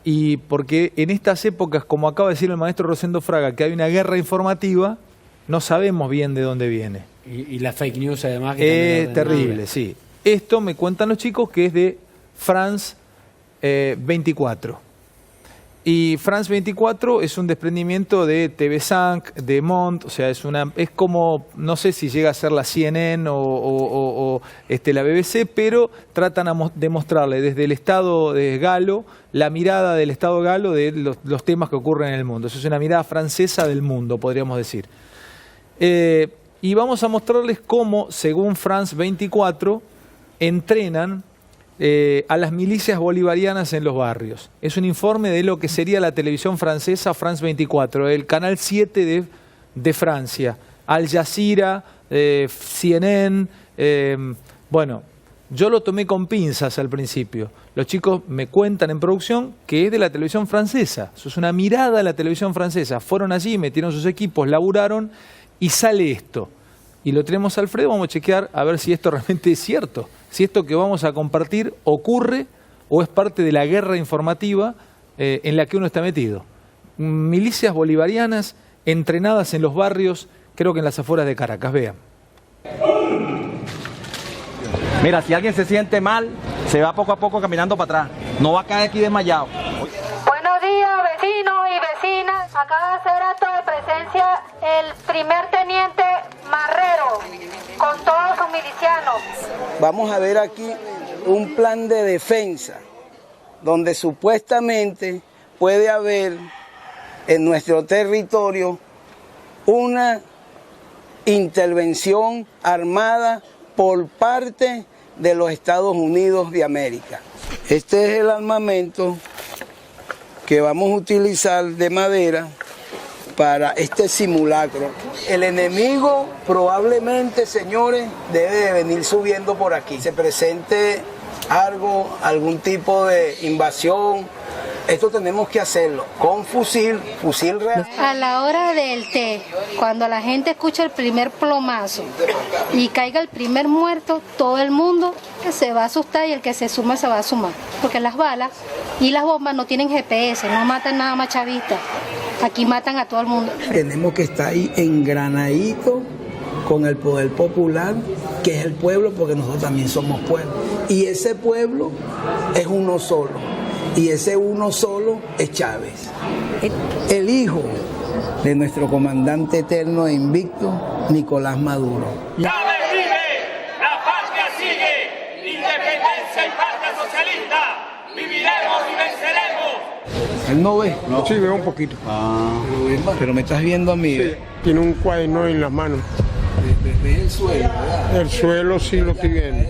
Y porque en estas épocas, como acaba de decir el maestro Rosendo Fraga, que hay una guerra informativa, no sabemos bien de dónde viene. Y la fake news además. Que es terrible, sí. Esto me cuentan los chicos que es de France 24. Y France 24 es un desprendimiento de TV5, de Mont, o sea, es como, no sé si llega a ser la CNN o la BBC, pero tratan de mostrarle desde el Estado de Galo, la mirada del Estado Galo de los temas que ocurren en el mundo. Eso es una mirada francesa del mundo, podríamos decir. Y vamos a mostrarles cómo, según France 24, entrenan a las milicias bolivarianas en los barrios. Es un informe de lo que sería la televisión francesa France 24, el canal 7 de Francia, Al Jazeera, CNN. Bueno, yo lo tomé con pinzas al principio. Los chicos me cuentan en producción que es de la televisión francesa. Eso es una mirada a la televisión francesa. Fueron allí, metieron sus equipos, laburaron y sale esto. Y lo tenemos a Alfredo, vamos a chequear a ver si esto realmente es cierto. Si esto que vamos a compartir ocurre o es parte de la guerra informativa en la que uno está metido. Milicias bolivarianas entrenadas en los barrios, creo que en las afueras de Caracas. Vean. Mira, si alguien se siente mal, se va poco a poco caminando para atrás. No va a caer aquí desmayado. Buenos días, vecinos y vecinas. Acaba de hacer acto de presencia el primer teniente Marrero con todos sus milicianos. Vamos a ver aquí un plan de defensa donde supuestamente puede haber en nuestro territorio una intervención armada por parte de los Estados Unidos de América. Este es el armamento que vamos a utilizar de madera para este simulacro. El enemigo probablemente, señores, debe de venir subiendo por aquí. Se presente algún tipo de invasión. Esto tenemos que hacerlo con fusil real. A la hora del té, cuando la gente escucha el primer plomazo y caiga el primer muerto, todo el mundo se va a asustar y el que se suma se va a sumar. Porque las balas y las bombas no tienen GPS, no matan nada más chavistas. Aquí matan a todo el mundo. Tenemos que estar ahí engranaditos con el poder popular, que es el pueblo, porque nosotros también somos pueblo. Y ese pueblo es uno solo. Y ese uno solo es Chávez. El hijo de nuestro comandante eterno e invicto, Nicolás Maduro. ¡Chávez vive! ¡La patria sigue! ¡Independencia y patria socialista! ¡Viviremos y venceremos! ¿Él no ve? No. Sí, veo un poquito. Pero me estás viendo a mí. Sí. Tiene un cuaderno en las manos. ¿Ves el suelo, verdad? El suelo sí lo estoy viendo.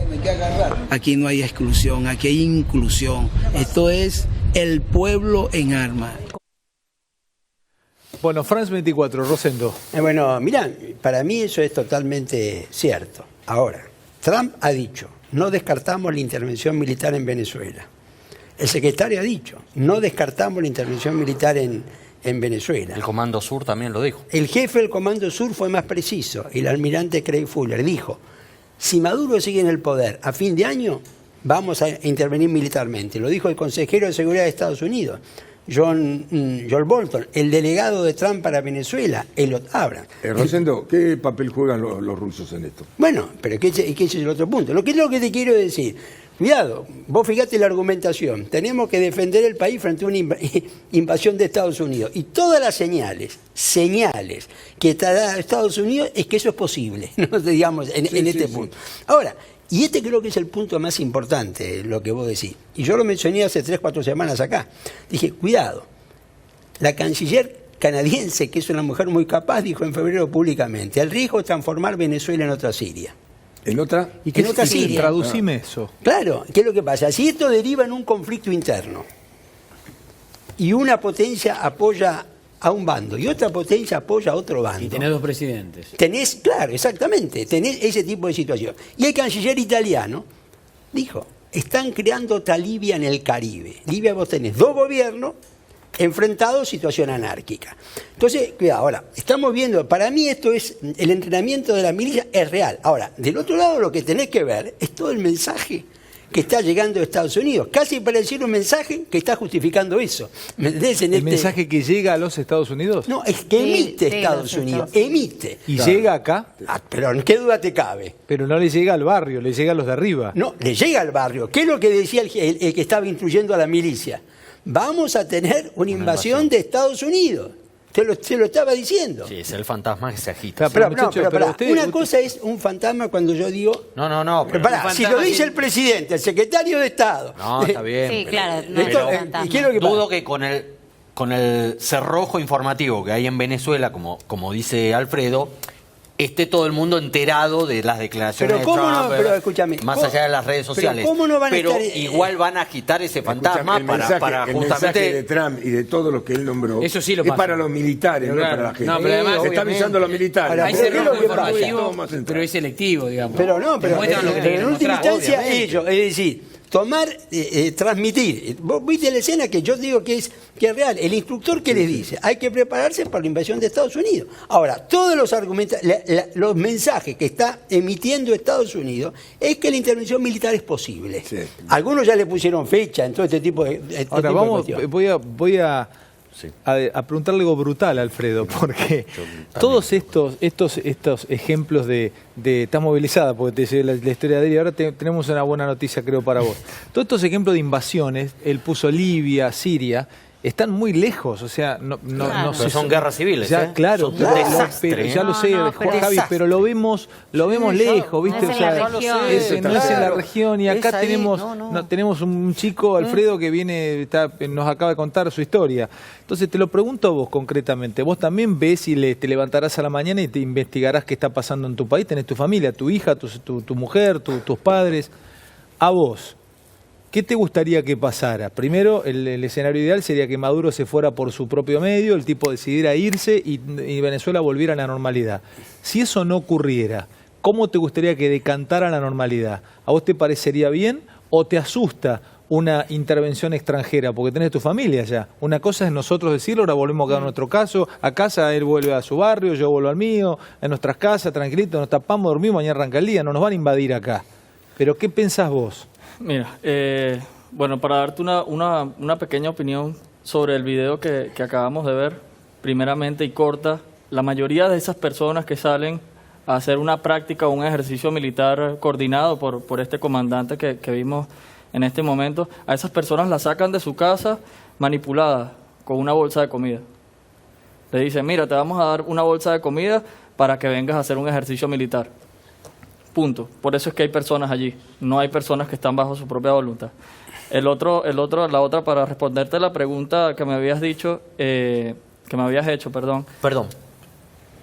Aquí no hay exclusión, aquí hay inclusión. Esto es el pueblo en armas. Bueno, France 24, Rosendo. Bueno, mirá, para mí eso es totalmente cierto. Ahora, Trump ha dicho, no descartamos la intervención militar en Venezuela. El secretario ha dicho, no descartamos la intervención militar en Venezuela. El Comando Sur también lo dijo. El jefe del Comando Sur fue más preciso. El almirante Craig Fuller dijo, si Maduro sigue en el poder a fin de año, vamos a intervenir militarmente. Lo dijo el consejero de Seguridad de Estados Unidos, John Bolton, el delegado de Trump para Venezuela, Elliot Abrams. Rosendo, ¿qué papel juegan los rusos en esto? Bueno, pero que ese es el otro punto. Lo que te quiero decir, cuidado, vos fijate la argumentación, tenemos que defender el país frente a una invasión de Estados Unidos. Y todas las señales que está dando Estados Unidos es que eso es posible, ¿no? Digamos, en este punto. Ahora, y este creo que es el punto más importante, lo que vos decís. Y yo lo mencioné hace 3-4 semanas acá. Dije, cuidado, la canciller canadiense, que es una mujer muy capaz, dijo en febrero públicamente, el riesgo de transformar Venezuela en otra Siria. ¿En otra? ¿Y qué en otra Siria? Traducime eso. Claro, ¿qué es lo que pasa? Si esto deriva en un conflicto interno y una potencia apoya a un bando y otra potencia apoya a otro bando. Y tenés dos presidentes. Claro, exactamente, tenés ese tipo de situación. Y el canciller italiano dijo, están creando otra Libia en el Caribe. Libia vos tenés dos gobiernos enfrentados, situación anárquica. Entonces, cuidado, ahora, estamos viendo, para mí esto es, el entrenamiento de la milicia es real. Ahora, del otro lado lo que tenés que ver es todo el mensaje que está llegando de Estados Unidos. Casi pareciera un mensaje que está justificando eso. ¿Me entendés? ¿El mensaje que llega a los Estados Unidos? No, es que emite Estados Unidos, emite. ¿Y llega acá? Pero ¿en qué duda te cabe? Pero no le llega al barrio, le llega a los de arriba. No, le llega al barrio. ¿Qué es lo que decía el que estaba instruyendo a la milicia? Vamos a tener una invasión de Estados Unidos. Se lo estaba diciendo. Sí, es el fantasma que se agita. Pero una cosa es un fantasma cuando yo digo... No. Pero pará, si lo dice el presidente, el secretario de Estado... No, está bien. Sí, claro. ¿Y qué es lo que pasa? Dudo que con el cerrojo informativo que hay en Venezuela, como dice Alfredo, esté todo el mundo enterado de las declaraciones de Trump, pero escúchame, más allá de las redes sociales. Pero, ¿cómo no van a estar, igual van a agitar ese fantasma para el justamente... mensaje de Trump y de todos los que él nombró eso sí lo es pasa. para los militares, no para la gente. No, pero además, se está avisando a los militares. Hay cerrojo informativo, pero es selectivo, digamos. Pero no, pero en última instancia ellos, es decir, transmitir. Vos viste la escena que yo digo que es real. El instructor que les dice, hay que prepararse para la invasión de Estados Unidos. Ahora, todos los argumentos, los mensajes que está emitiendo Estados Unidos es que la intervención militar es posible. Sí. Algunos ya le pusieron fecha en todo este tipo de Ahora voy a preguntarle algo brutal, Alfredo, porque todos estos ejemplos de está movilizada, porque te decía la historia de él, y ahora tenemos una buena noticia, creo, para vos. Todos estos ejemplos de invasiones, él puso Libia, Siria, están muy lejos, o sea, no Pero sé, son guerras civiles, ya, claro, Son un pero, desastre, pero ya lo sé, pero Javi, pero lo vemos lejos, ¿viste? No es en la región. No es en la región, y acá Es ahí, tenemos un chico, Alfredo, que viene, nos acaba de contar su historia. Entonces te lo pregunto a vos concretamente, vos también ves y te levantarás a la mañana y te investigarás qué está pasando en tu país, tenés tu familia, tu hija, tu mujer, tus padres. A vos, ¿qué te gustaría que pasara? Primero, el escenario ideal sería que Maduro se fuera por su propio medio, el tipo decidiera irse y Venezuela volviera a la normalidad. Si eso no ocurriera, ¿cómo te gustaría que decantara la normalidad? ¿A vos te parecería bien o te asusta una intervención extranjera? Porque tenés tu familia allá. Una cosa es nosotros decirlo, ahora volvemos a nuestro caso, a casa él vuelve a su barrio, yo vuelvo al mío, en nuestras casas, tranquilitos, nos tapamos, dormimos, mañana arranca el día, no nos van a invadir acá. Pero ¿qué pensás vos? Mira, bueno, para darte una pequeña opinión sobre el video que acabamos de ver, primeramente y corta, la mayoría de esas personas que salen a hacer una práctica o un ejercicio militar coordinado por este comandante que vimos en este momento, a esas personas las sacan de su casa manipuladas con una bolsa de comida. Le dicen, mira, te vamos a dar una bolsa de comida para que vengas a hacer un ejercicio militar. Punto. Por eso es que hay personas allí. No hay personas que están bajo su propia voluntad. La otra, para responderte la pregunta que me habías dicho, que me habías hecho, perdón. Perdón,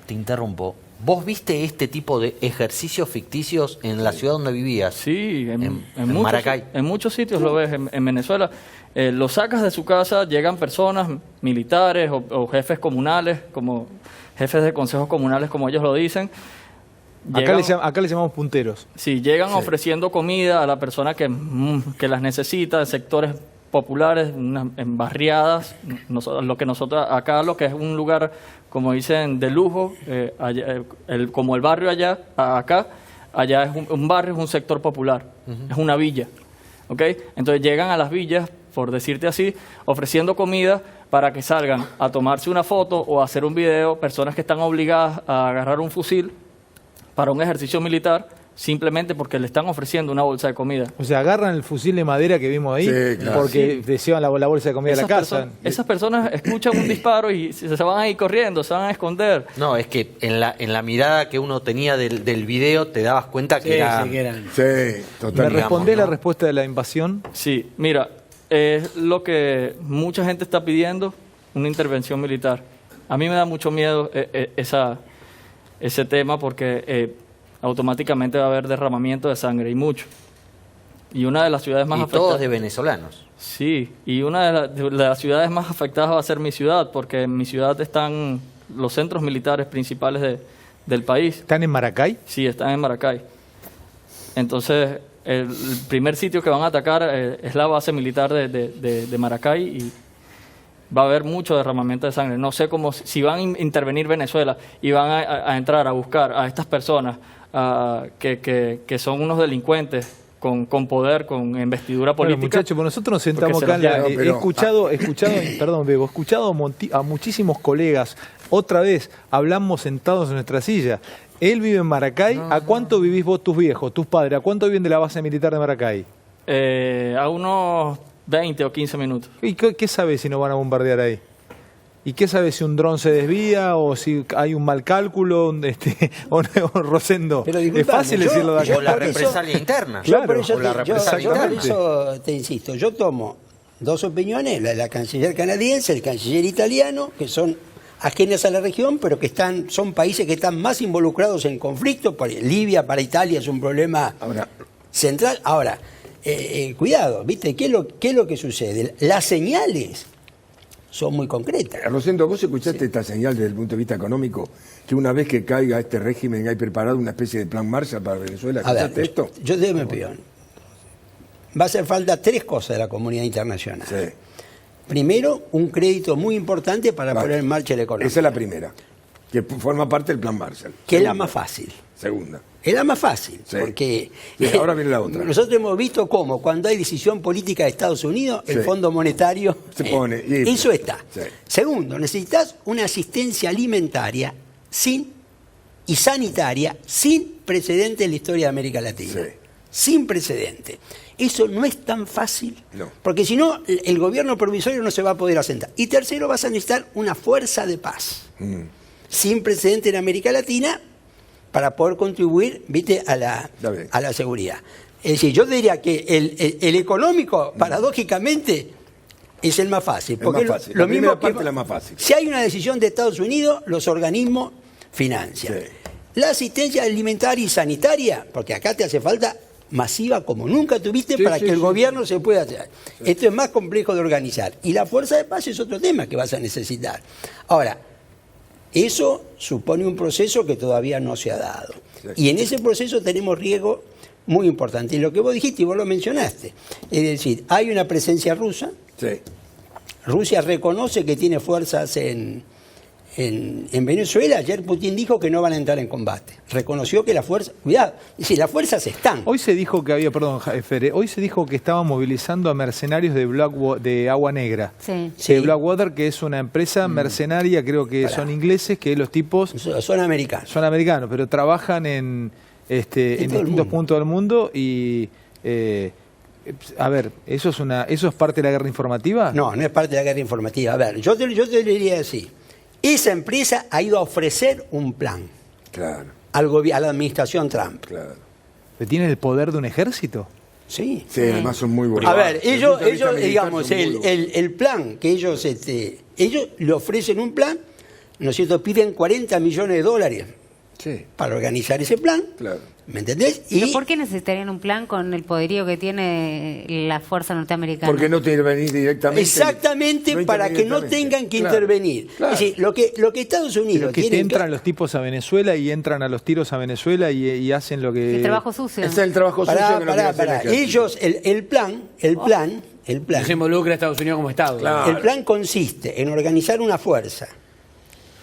te interrumpo. ¿Vos viste este tipo de ejercicios ficticios en la ciudad donde vivías? Sí, en Maracay. En muchos sitios lo ves, en Venezuela. Lo sacas de su casa, llegan personas militares o jefes comunales, como jefes de consejos comunales, como ellos lo dicen. Acá le llamamos punteros. Sí, llegan ofreciendo comida a la persona que las necesita, en sectores populares, en barriadas, lo que nosotros acá, lo que es un lugar, como dicen, de lujo, como el barrio allá, allá es un barrio, es un sector popular, es una villa, ¿ok? Entonces llegan a las villas, por decirte así, ofreciendo comida para que salgan a tomarse una foto o a hacer un video, personas que están obligadas a agarrar un fusil para un ejercicio militar, simplemente porque le están ofreciendo una bolsa de comida. O sea, agarran el fusil de madera que vimos ahí, sí, claro, porque te llevan la bolsa de comida a la casa. Esas personas escuchan un disparo y se van a ir corriendo, se van a esconder. No, es que en la mirada que uno tenía del video te dabas cuenta que eran... Sí, totalmente. ¿Me respondés la respuesta de la invasión? Sí, mira, es lo que mucha gente está pidiendo, una intervención militar. A mí me da mucho miedo ese tema porque automáticamente va a haber derramamiento de sangre y mucho. Y una de las ciudades más afectadas... todos de venezolanos. Sí, y una de las ciudades más afectadas va a ser mi ciudad, porque en mi ciudad están los centros militares principales del país. ¿Están en Maracay? Sí, están en Maracay. Entonces, el primer sitio que van a atacar es la base militar de Maracay y va a haber mucho derramamiento de sangre. No sé si van a intervenir Venezuela y van a entrar a buscar a estas personas que son unos delincuentes con poder, con investidura política. Bueno, muchachos, pues nosotros nos sentamos acá. He escuchado, perdón, Bego, he escuchado a muchísimos colegas. Otra vez hablamos sentados en nuestra silla. Él vive en Maracay. ¿A cuánto vivís vos, tus viejos, tus padres? ¿A cuánto viven de la base militar de Maracay? A unos 20 o 15 minutos. ¿Y qué sabes si no van a bombardear ahí? ¿Y qué sabes si un dron se desvía o si hay un mal cálculo o Rosendo? Es fácil decirlo de acá. O la represalia interna. Claro, por eso te insisto, yo tomo dos opiniones, la de la canciller canadiense, el canciller italiano, que son ajenas a la región, pero que son países que están más involucrados en conflicto. Libia para Italia es un problema central. Ahora, cuidado, ¿viste? ¿Qué es lo que sucede? Las señales son muy concretas. Rosendo, ¿vos escuchaste esta señal desde el punto de vista económico? Que una vez que caiga este régimen hay preparado una especie de plan Marshall para Venezuela. ¿Escuchaste esto? Yo te doy mi opinión. Va a hacer falta tres cosas de la comunidad internacional. Sí. Primero, un crédito muy importante para poner en marcha la economía. Esa es la primera, que forma parte del plan Marshall. Que es la más fácil. Segunda. Es la más fácil, porque ahora viene la otra. Nosotros hemos visto cómo cuando hay decisión política de Estados Unidos, el Fondo Monetario se pone. Eso está. Sí. Segundo, necesitas una asistencia alimentaria y sanitaria sin precedentes en la historia de América Latina. sin precedente. Eso no es tan fácil, No. porque si no, el gobierno provisorio no se va a poder asentar. Y tercero, vas a necesitar una fuerza de paz, sin precedente en América Latina, para poder contribuir, ¿viste?, a la seguridad. Es decir, yo diría que el económico, paradójicamente, es el más fácil. Es Porque más fácil. lo La mismo primera que parte es la más fácil. si hay una decisión de Estados Unidos, los organismos financian. Sí. La asistencia alimentaria y sanitaria, porque acá te hace falta masiva como nunca tuviste, Sí, para sí, que el sí. gobierno se pueda hacer. Esto es más complejo de organizar. Y la fuerza de paz es otro tema que vas a necesitar. Ahora, eso supone un proceso que todavía no se ha dado. Y en ese proceso tenemos riesgos muy importantes. Y lo que vos dijiste, y vos lo mencionaste, es decir, hay una presencia rusa. Sí. Rusia reconoce que tiene fuerzas en Venezuela. Ayer Putin dijo que no van a entrar en combate. Reconoció que las fuerzas... Cuidado, si las fuerzas están. Hoy se dijo que había, perdón, Fere, hoy se dijo que estaban movilizando a mercenarios de Agua Negra. Sí. Sí. De Blackwater, que es una empresa mercenaria, creo que Pará. son ingleses, que los tipos Son americanos. son americanos, pero trabajan en todo el distintos mundo. puntos del mundo y... a ver, ¿eso es parte de la guerra informativa? No, no es parte de la guerra informativa. A ver, yo te diría así. Esa empresa ha ido a ofrecer un plan Claro, a la administración Trump. claro. ¿Tienen el poder de un ejército? Sí. Sí, además son muy buenos. A ver, Desde el ellos punto de vista militar digamos, son muy buenos. el plan que ellos le ofrecen un plan, ¿no es cierto? Piden 40 millones de dólares Sí, para organizar ese plan, claro. ¿me entendés? ¿Pero Y por qué necesitarían un plan con el poderío que tiene la fuerza norteamericana? Porque no intervenís directamente. exactamente no para que no directamente. tengan que Claro, intervenir. claro. Es decir, lo que Estados Unidos Pero que tiene entran los tipos a Venezuela y entran a los tiros a Venezuela y hacen lo que... El trabajo sucio. Ese es el trabajo sucio Pará, que no quiere hacer el pará. ejército. Ellos, el plan, No se involucra a Estados Unidos como Estado. Claro. el plan consiste en organizar una fuerza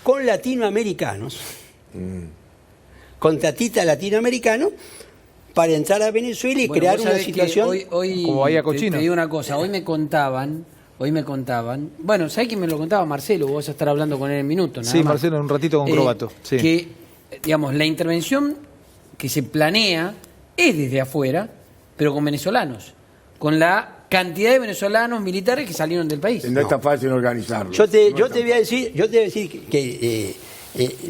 con latinoamericanos, con tatita latinoamericano, para entrar a Venezuela y Bueno, crear vos una sabés que situación. hoy Como Bahía te Cochino. digo una cosa, hoy me contaban, bueno, ¿sabés quién me lo contaba? Marcelo, vos vas a estar hablando con él en minutos. Sí, Marcelo, en un ratito con Crobato. Sí. Que, digamos, la intervención que se planea es desde afuera, pero con venezolanos, con la cantidad de venezolanos militares que salieron del país. No es tan fácil organizarlo. Yo te voy a decir que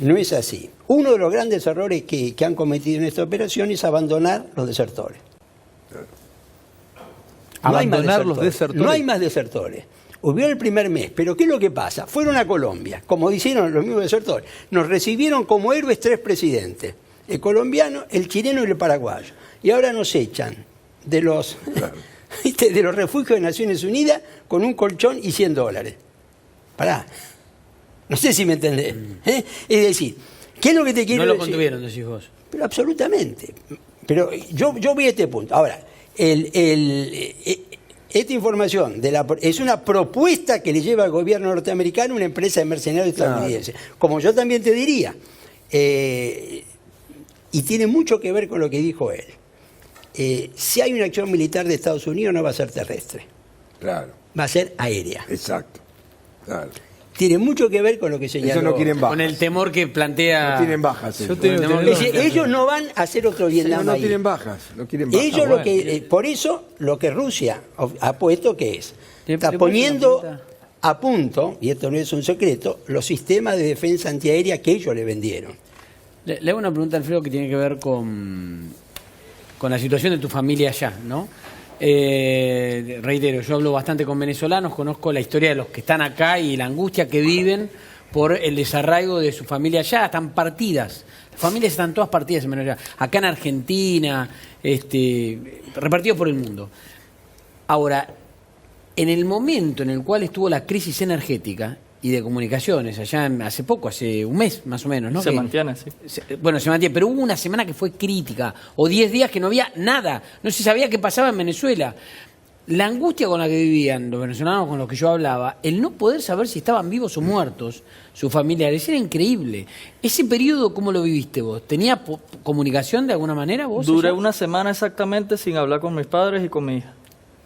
no es así. Uno de los grandes errores que han cometido en esta operación es abandonar los desertores. No hay más Abandonar los desertores. No hay más desertores. Hubo el primer mes, pero ¿qué es lo que pasa? Fueron a Colombia, como dijeron los mismos desertores. Nos recibieron como héroes 3 presidentes, el colombiano, el chileno y el paraguayo. Y ahora nos echan de los, ¿viste?, de los refugios de Naciones Unidas con un colchón y $100. Pará. No sé si me entendés. ¿Eh? Es decir, ¿qué es lo que te quiero No lo decir? contuvieron, decís vos. Pero absolutamente. Pero yo voy a este punto. Ahora, esta información es una propuesta que le lleva al gobierno norteamericano una empresa de mercenarios estadounidenses. Como yo también te diría. Y tiene mucho que ver con lo que dijo él. Si hay una acción militar de Estados Unidos, no va a ser terrestre. Claro, Va a ser aérea. exacto. Claro. Tiene mucho que ver con lo que señaló. Eso no quieren bajas. Con el temor que plantea... No tienen bajas. Yo ellos. tengo- Con el Es temor decir, que- ellos no van a hacer otro Vietnam No ahí. tienen bajas. No quieren bajas. Ellos lo que, por eso lo que Rusia ha puesto que es, está poniendo a punto, y esto no es un secreto, los sistemas de defensa antiaérea que ellos le vendieron. Le hago una pregunta, Alfredo, que tiene que ver con la situación de tu familia allá, ¿no? Reitero, yo hablo bastante con venezolanos, conozco la historia de los que están acá y la angustia que viven por el desarraigo de su familia allá. Están partidas, las familias están todas partidas en Venezuela, acá en Argentina, repartidos por el mundo. Ahora, en el momento en el cual estuvo la crisis energética y de comunicaciones, allá hace poco, hace un mes más o menos, ¿no? Se Que- mantiene, sí. Bueno, se mantiene, pero hubo una semana que fue crítica, o 10 días que no había nada, no se sabía qué pasaba en Venezuela. La angustia con la que vivían los venezolanos con los que yo hablaba, el no poder saber si estaban vivos o muertos, sus familiares, era increíble. Ese periodo, ¿cómo lo viviste vos? ¿Tenía comunicación de alguna manera vos? Duré allá? una semana exactamente sin hablar con mis padres y con mi hija.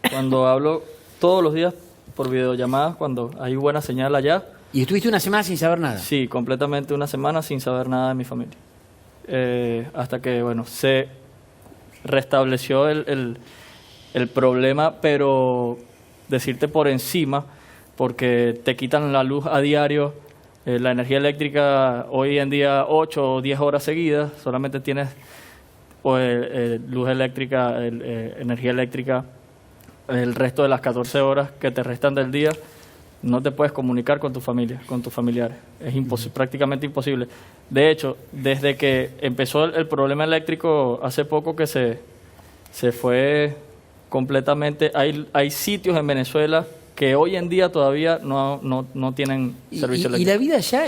Cuando hablo todos los días por videollamadas, cuando hay buena señal allá. ¿Y estuviste una semana sin saber nada? Sí, completamente una semana sin saber nada de mi familia. Hasta que, bueno, sé restableció el problema, pero decirte por encima, porque te quitan la luz a diario, la energía eléctrica hoy en día 8 o 10 horas seguidas, solamente tienes luz eléctrica, energía eléctrica el resto de las 14 horas que te restan del día. No te puedes comunicar con tu familia, con tus familiares. Es prácticamente imposible. De hecho, desde que empezó el problema eléctrico hace poco que se fue completamente. Hay sitios en Venezuela que hoy en día todavía no tienen servicio eléctrico. ¿Y la vida allá,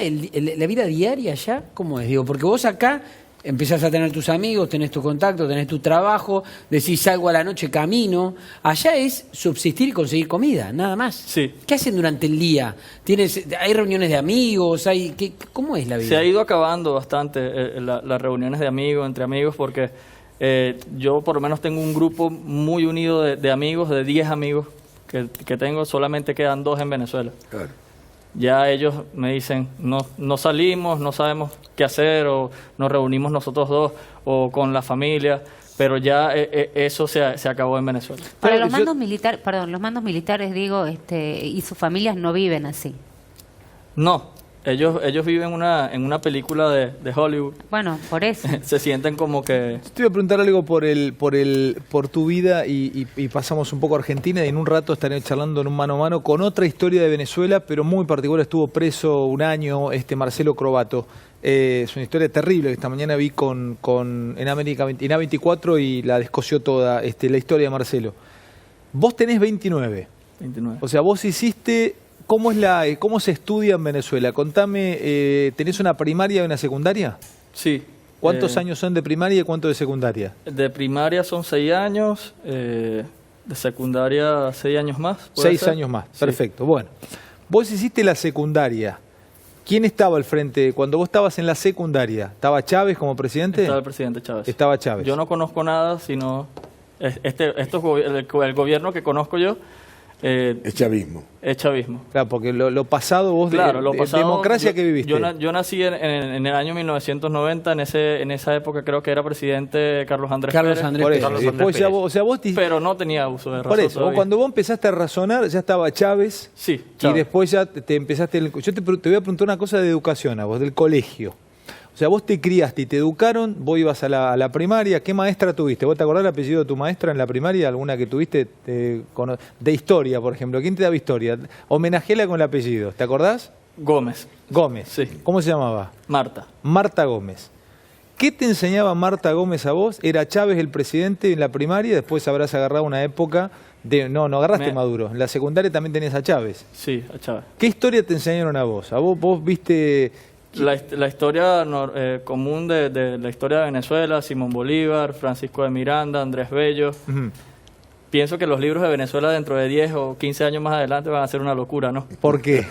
la vida diaria allá, cómo es? Digo, porque vos acá empezás a tener tus amigos, tenés tu contacto, tenés tu trabajo, decís salgo a la noche, camino. Allá es subsistir y conseguir comida, nada más. Sí. ¿Qué hacen durante el día? ¿Hay reuniones de amigos? ¿Cómo es la vida? Se ha ido acabando bastante las reuniones de amigos, entre amigos, porque yo por lo menos tengo un grupo muy unido de amigos, de 10 amigos que tengo, solamente quedan 2 en Venezuela. Claro. Ya ellos me dicen, no salimos, no sabemos qué hacer, o nos reunimos nosotros 2, o con la familia, pero ya eso se acabó en Venezuela. Para los mandos militares, los mandos militares, digo, y sus familias no viven así. No, ellos viven en una película de Hollywood. Bueno, por eso. Se sienten como que... Te voy a preguntar algo por tu vida y pasamos un poco a Argentina y en un rato estaré charlando en un mano a mano con otra historia de Venezuela, pero muy particular. Estuvo preso un año Marcelo Crobato. Es una historia terrible que esta mañana vi en América en A24 y la descosió toda, la historia de Marcelo. Vos tenés 29. O sea, vos hiciste... ¿Cómo se estudia en Venezuela? Contame, ¿tenés una primaria y una secundaria? Sí. ¿Cuántos años son de primaria y cuántos de secundaria? De primaria son 6 años, de secundaria 6 años más. 6 años más, sí. Perfecto. Bueno, vos hiciste la secundaria. ¿Quién estaba al frente? Cuando vos estabas en la secundaria, ¿estaba Chávez como presidente? Estaba el presidente Chávez. Estaba Chávez. Yo no conozco nada, sino el gobierno que conozco yo. Es chavismo. Es chavismo. Claro, porque lo pasado vos lo pasado, democracia que viviste. Yo nací en el año 1990, en esa época creo que era presidente Carlos Andrés Pérez. Pero no tenía uso de razón. Por eso, cuando vos empezaste a razonar, ya estaba Chávez. Sí, Chávez. Y después ya te empezaste... Yo te voy a preguntar una cosa de educación a vos, del colegio. O sea, vos te criaste y te educaron, vos ibas a la primaria. ¿Qué maestra tuviste? ¿Vos te acordás el apellido de tu maestra en la primaria? ¿Alguna que tuviste de historia, por ejemplo? ¿Quién te daba historia? Homenajela con el apellido. ¿Te acordás? Gómez. Gómez. Sí. ¿Cómo se llamaba? Marta. Marta Gómez. ¿Qué te enseñaba Marta Gómez a vos? ¿Era Chávez el presidente en la primaria? Después habrás agarrado una época de... No agarraste Maduro. En la secundaria también tenías a Chávez. Sí, a Chávez. ¿Qué historia te enseñaron a vos? ¿A vos viste...? La historia común de la historia de Venezuela, Simón Bolívar, Francisco de Miranda, Andrés Bello. Pienso que los libros de Venezuela dentro de 10 o 15 años más adelante van a ser una locura, ¿no? ¿Por qué?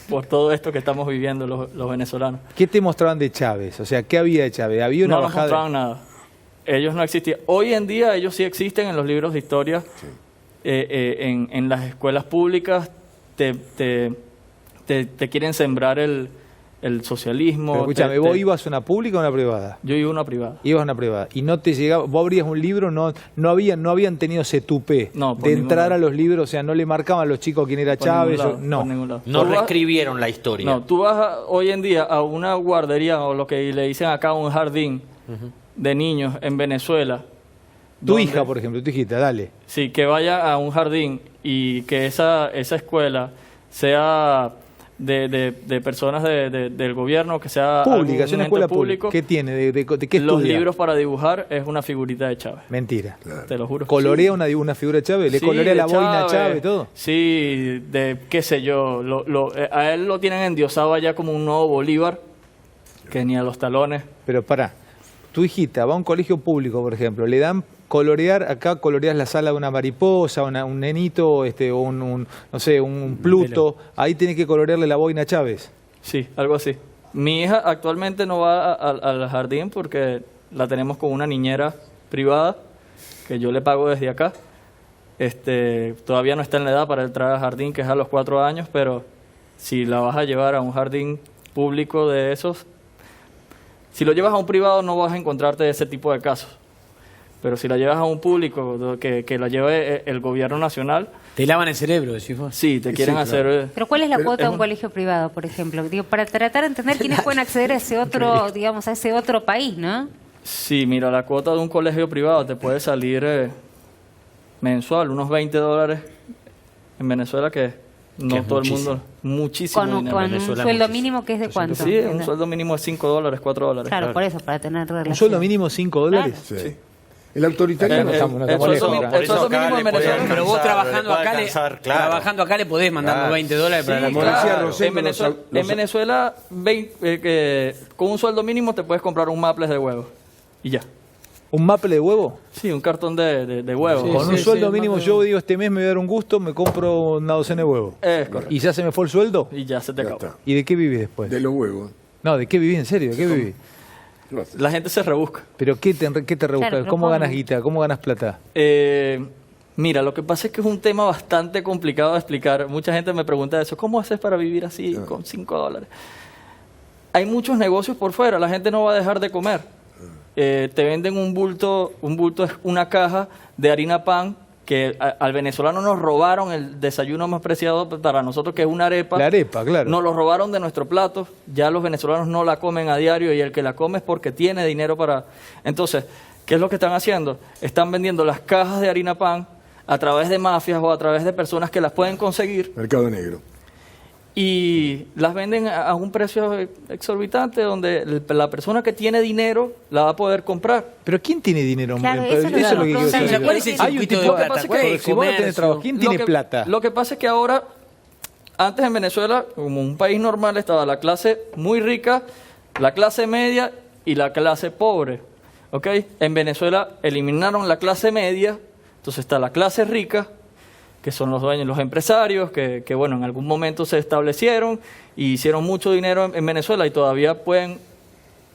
Por todo esto que estamos viviendo los venezolanos. ¿Qué te mostraban de Chávez? O sea, ¿qué había de Chávez? ¿Había una bajada? No mostraban nada. Ellos no existían. Hoy en día ellos sí existen en los libros de historia. Sí. En las escuelas públicas te quieren sembrar el socialismo. Pero escúchame, ¿vos ibas a una pública o a una privada? Yo iba a una privada. Ibas a una privada. Y no te llegaba, vos abrías un libro, no habían tenido ese tupé de entrar a los libros, o sea, no le marcaban a los chicos quién era Chávez. No reescribieron la historia. No, tú vas hoy en día a una guardería o lo que le dicen acá un jardín de niños en Venezuela. Tu hija, por ejemplo, tu hijita, dale. Sí, que vaya a un jardín y que esa escuela sea de personas del gobierno, que sea pública, es una escuela pública. ¿Qué tiene? ¿De qué estudia? Los libros para dibujar es una figurita de Chávez. Mentira. Claro. Te lo juro. ¿Colorea una figura de Chávez? ¿Le colorea la boina a Chávez y todo? Sí, de qué sé yo. A él lo tienen endiosado allá como un nuevo Bolívar, que ni a los talones. Pero pará, tu hijita va a un colegio público, por ejemplo, le dan colorear, acá coloreas la sala de una mariposa, un nenito, o un Pluto, ahí tenés que colorearle la boina a Chávez. Sí, algo así. Mi hija actualmente no va al jardín porque la tenemos con una niñera privada que yo le pago desde acá. Todavía no está en la edad para entrar al jardín, que es a los 4 años, pero si la vas a llevar a un jardín público de esos, si lo llevas a un privado no vas a encontrarte ese tipo de casos. Pero si la llevas a un público que la lleve el gobierno nacional... Te lavan el cerebro, decís vos. Sí, te quieren hacer... Pero ¿cuál es la cuota de un colegio privado, por ejemplo? Digo, para tratar de entender quiénes pueden acceder a ese otro, digamos, a ese otro país, ¿no? Sí, mira, la cuota de un colegio privado te puede salir mensual, unos $20 en Venezuela, que no todo el mundo... Muchísimo dinero. Con un sueldo mínimo que es de cuánto. Sí, un sueldo mínimo de $5, $4. Claro, por eso, para tener relación. ¿Un sueldo mínimo $5? Claro. Sí. El autoritario el sueldo mínimo en Venezuela. Pero vos trabajando acá le podés mandar los $20 para la claro. En Venezuela, con un sueldo mínimo te puedes comprar un maple de huevo. Y ya. ¿Un maple de huevo? Sí, un cartón de huevo. Sí, con un sueldo mínimo yo digo, este mes me voy a dar un gusto, me compro una docena de huevos. Es correcto. ¿Y ya se me fue el sueldo? Y ya se te acabó. ¿Y de qué viví después? De los huevos. No, ¿de qué viví? ¿En serio? ¿De qué viví? La gente se rebusca. ¿Pero qué te rebusca? Claro, ¿Cómo ganas guita? ¿Cómo ganas plata? Mira, lo que pasa es que es un tema bastante complicado de explicar. Mucha gente me pregunta eso. ¿Cómo haces para vivir así con $5? Hay muchos negocios por fuera. La gente no va a dejar de comer. Te venden un bulto es una caja de harina pan, que al venezolano nos robaron el desayuno más preciado para nosotros, que es una arepa. La arepa, claro. Nos lo robaron de nuestro plato. Ya los venezolanos no la comen a diario, y el que la come es porque tiene dinero para... Entonces, ¿qué es lo que están haciendo? Están vendiendo las cajas de harina pan a través de mafias o a través de personas que las pueden conseguir. Mercado negro. Y las venden a un precio exorbitante, donde la persona que tiene dinero la va a poder comprar. ¿Pero quién tiene dinero? Claro, eso es lo que quiero saber. ¿Cuál es el Hay un circuito tipo de que plata? pasa que si vos no tenés trabajo, ¿quién tiene plata? Lo que pasa es que ahora, antes en Venezuela, como un país normal, estaba la clase muy rica, la clase media y la clase pobre. ¿Ok? En Venezuela eliminaron la clase media, entonces está la clase rica, que son los dueños, los empresarios, que bueno, en algún momento se establecieron y hicieron mucho dinero en Venezuela y todavía pueden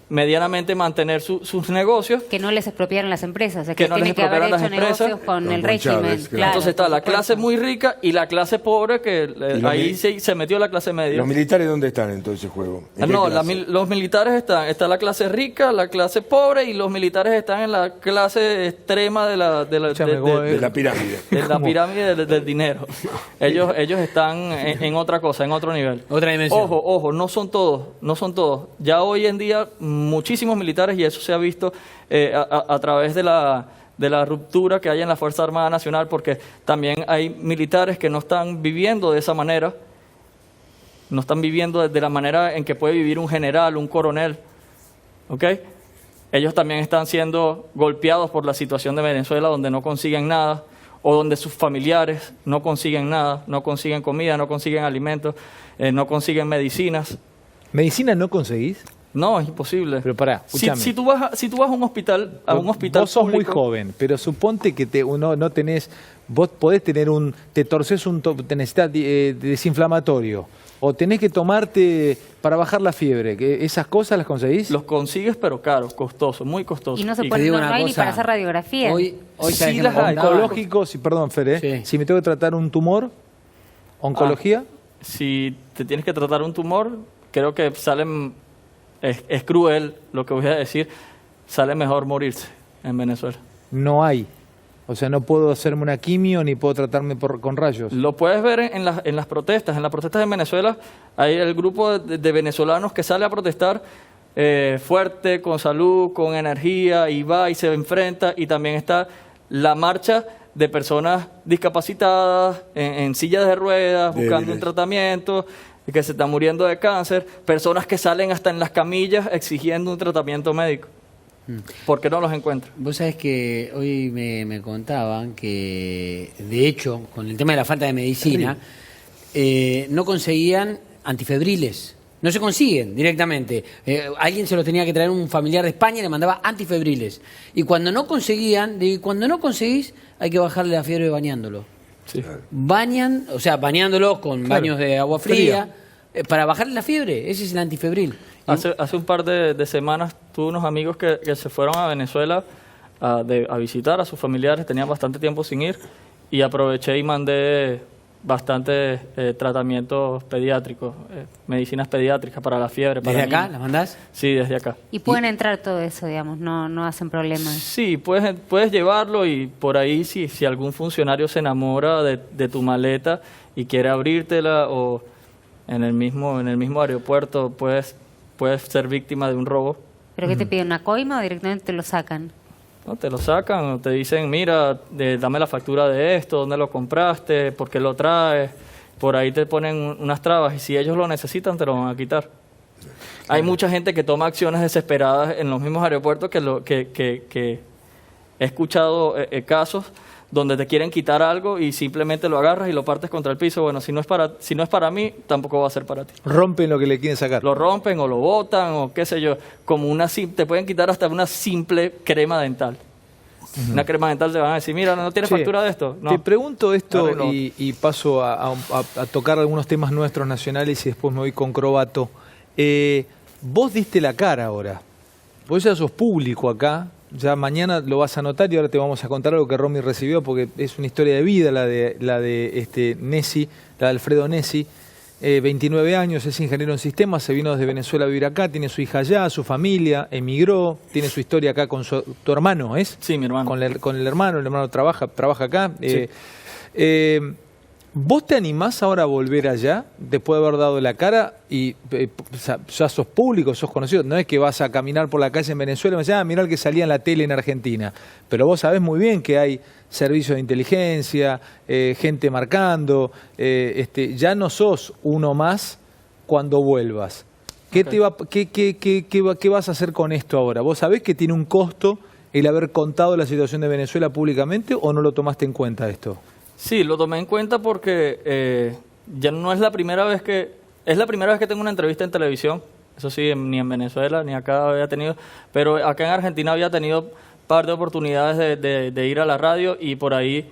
medianamente mantener sus negocios. Que no les expropiaron las empresas, es que que no les tienen que haber expropiaron hecho las empresas. negocios con el Con régimen. Chávez, Claro, Entonces está por la supuesto. clase muy rica y la clase pobre, que ahí se metió la clase media. ¿Los militares dónde están en todo ese juego? ¿En qué No, clase? los militares está la clase rica, la clase pobre, y los militares están en la clase extrema de la pirámide. De la pirámide del dinero. Ellos están en otra cosa, en otro nivel. Otra dimensión. Ojo, no son todos. Ya hoy en día muchísimos militares, y eso se ha visto a través de la ruptura que hay en la Fuerza Armada Nacional, porque también hay militares que no están viviendo de esa manera, no están viviendo de la manera en que puede vivir un general, un coronel, ¿ok? Ellos también están siendo golpeados por la situación de Venezuela, donde no consiguen nada, o donde sus familiares no consiguen nada, no consiguen comida, no consiguen alimentos, no consiguen medicinas. ¿Medicina no conseguís? No, es imposible. Pero pará, escúchame. Si tú vas a un hospital, Vos sos muy público, joven, pero suponte que uno no tenés, vos podés tener te torces te necesitas desinflamatorio, o tenés que tomarte para bajar la fiebre, que esas cosas las conseguís. los consigues, pero caros, costosos, muy costosos. Y no se te puede, digo no una hay ni cosa, para hacer radiografía. Hoy Sí sabés que las me hay. contaba- Oncológico, perdón, Fer, Sí. si me tengo que tratar un tumor, oncología. Si te tienes que tratar un tumor, creo que es cruel lo que voy a decir, sale mejor morirse en Venezuela. No hay. O sea, no puedo hacerme una quimio ni puedo tratarme con rayos. Lo puedes ver en las protestas. En las protestas en Venezuela hay el grupo de venezolanos que sale a protestar fuerte, con salud, con energía, y va y se enfrenta. Y también está la marcha de personas discapacitadas, en sillas de ruedas, buscando Débiles. un tratamiento, que se están muriendo de cáncer, personas que salen hasta en las camillas exigiendo un tratamiento médico. ¿Por qué no los encuentran? Vos sabés que hoy me contaban que, de hecho, con el tema de la falta de medicina, no conseguían antifebriles. No se consiguen directamente. Alguien se los tenía que traer, un familiar de España, y le mandaba antifebriles. Y cuando no conseguían, cuando no conseguís, hay que bajarle la fiebre bañándolo. Sí. Bañan, o sea, bañándolo con Claro. baños de agua fría, para bajarle la fiebre. Ese es el antifebril. Hace un par de semanas tuve unos amigos que se fueron a Venezuela a visitar a sus familiares, tenían bastante tiempo sin ir, y aproveché y mandé bastantes tratamientos pediátricos, medicinas pediátricas para la fiebre. ¿Desde acá las mandás? Sí, desde acá. Y pueden entrar todo eso, digamos, no hacen problemas. Sí, puedes llevarlo y por ahí si algún funcionario se enamora de tu maleta y quiere abrírtela o en el mismo aeropuerto puedes ser víctima de un robo. ¿Pero qué te piden, una coima o directamente te lo sacan? No, te lo sacan o te dicen, mira, dame la factura de esto, dónde lo compraste, por qué lo traes. Por ahí te ponen unas trabas y si ellos lo necesitan te lo van a quitar. Hay mucha gente que toma acciones desesperadas en los mismos aeropuertos que he escuchado casos donde te quieren quitar algo y simplemente lo agarras y lo partes contra el piso. Bueno, si no es para mí, tampoco va a ser para ti. Rompen lo que le quieren sacar. Lo rompen o lo botan o qué sé yo. Te pueden quitar hasta una simple crema dental. Una crema dental te van a decir, mira, ¿no tienes factura de esto? No. Te pregunto esto y paso a tocar algunos temas nuestros nacionales y después me voy con Crobato. Vos diste la cara ahora. Vos ya sos público acá. Ya mañana lo vas a notar y ahora te vamos a contar algo que Romy recibió porque es una historia de vida la de Nessi, la de Alfredo Nessi. 29 años, es ingeniero en sistemas, se vino desde Venezuela a vivir acá, tiene su hija allá, su familia, emigró, tiene su historia acá con tu hermano, ¿es? Sí, mi hermano. Con el hermano trabaja acá. Sí. ¿Vos te animás ahora a volver allá, después de haber dado la cara y ya sos público, sos conocido? No es que vas a caminar por la calle en Venezuela y me decís, mirá el que salía en la tele en Argentina. Pero vos sabés muy bien que hay servicios de inteligencia, gente marcando, ya no sos uno más cuando vuelvas. ¿Qué vas a hacer con esto ahora? ¿Vos sabés que tiene un costo el haber contado la situación de Venezuela públicamente o no lo tomaste en cuenta esto? Sí, lo tomé en cuenta porque ya no es la primera vez que... Es la primera vez que tengo una entrevista en televisión. Eso sí, ni en Venezuela ni acá había tenido. Pero acá en Argentina había tenido un par de oportunidades de ir a la radio y por ahí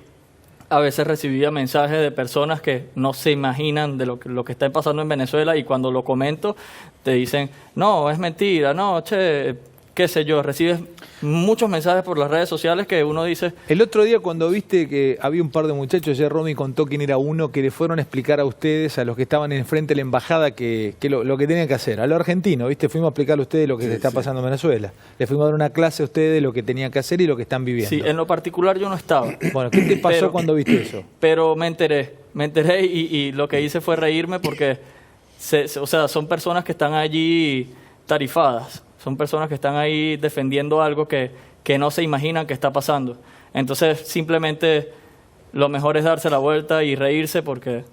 a veces recibía mensajes de personas que no se imaginan de lo que está pasando en Venezuela y cuando lo comento te dicen, no, es mentira, no, che, qué sé yo, recibes muchos mensajes por las redes sociales que uno dice... El otro día cuando viste que había un par de muchachos, ya Romy contó quién era uno, que le fueron a explicar a ustedes, a los que estaban enfrente de la embajada, que lo que tenían que hacer. A lo argentino, ¿viste? Fuimos a explicarle a ustedes lo que se está pasando en Venezuela. Le fuimos a dar una clase a ustedes de lo que tenían que hacer y lo que están viviendo. Sí, en lo particular yo no estaba. Bueno, ¿qué te pasó cuando viste eso? Pero me enteré y lo que hice fue reírme porque o sea, son personas que están allí tarifadas. Son personas que están ahí defendiendo algo que no se imaginan que está pasando. Entonces, simplemente lo mejor es darse la vuelta y reírse porque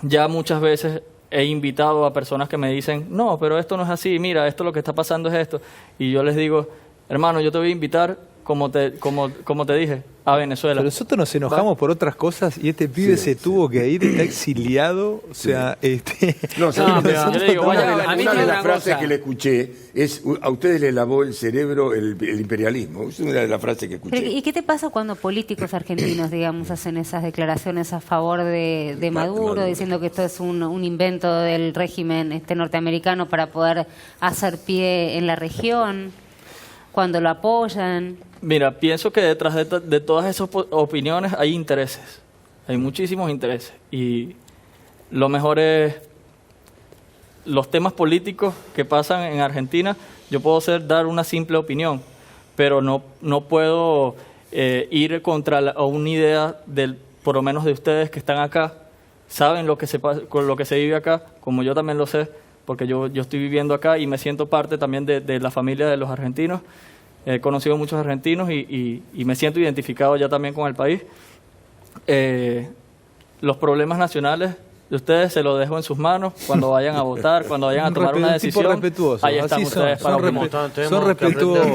ya muchas veces he invitado a personas que me dicen, no, pero esto no es así, mira, esto lo que está pasando es esto. Y yo les digo, hermano, yo te voy a invitar, como te dije, a Venezuela. Pero nosotros nos enojamos por otras cosas y este pibe se tuvo que ir, está exiliado, o sea, No, yo le digo, una de las frases que le escuché es, a ustedes les lavó el cerebro el imperialismo. Es una de las frases que escuché. Pero, ¿y qué te pasa cuando políticos argentinos, digamos, hacen esas declaraciones a favor de Maduro, diciendo que esto es un invento del régimen norteamericano para poder hacer pie en la región, cuando lo apoyan? Mira, pienso que detrás de todas esas opiniones hay intereses, hay muchísimos intereses y lo mejor es los temas políticos que pasan en Argentina. Yo puedo dar una simple opinión, pero no puedo ir contra una idea por lo menos de ustedes que están acá, saben con lo que se vive acá, como yo también lo sé, porque yo estoy viviendo acá y me siento parte también de la familia de los argentinos. He conocido muchos argentinos y me siento identificado ya también con el país. Los problemas nacionales de ustedes se los dejo en sus manos cuando vayan a votar, cuando vayan a tomar una decisión. Respetuoso. Ahí están ustedes para son respetuosos.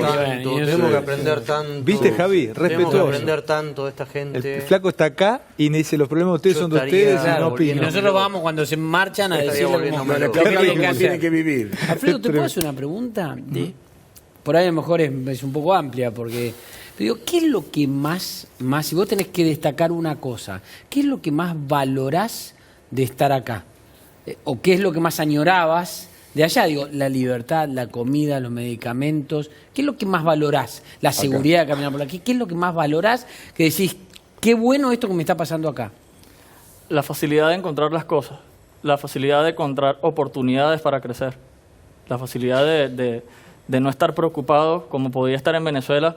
Tenemos que aprender tanto. ¿Viste, Javi? Respetuoso. Tenemos que aprender tanto de esta gente. El flaco está acá y me dice, los problemas de ustedes son de ustedes y no opinan. Y nosotros vamos cuando se marchan a decirle cómo tienen que vivir. Alfredo, ¿te puedo hacer una pregunta? Por ahí a lo mejor es un poco amplia, porque te digo, ¿qué es lo que más, si vos tenés que destacar una cosa, qué es lo que más valorás de estar acá? ¿O qué es lo que más añorabas de allá? Digo, la libertad, la comida, los medicamentos. ¿Qué es lo que más valorás? La seguridad de caminar por aquí. ¿Qué es lo que más valorás que decís, qué bueno esto que me está pasando acá? la facilidad de encontrar las cosas, la facilidad de encontrar oportunidades para crecer, la facilidad de no estar preocupado como podía estar en Venezuela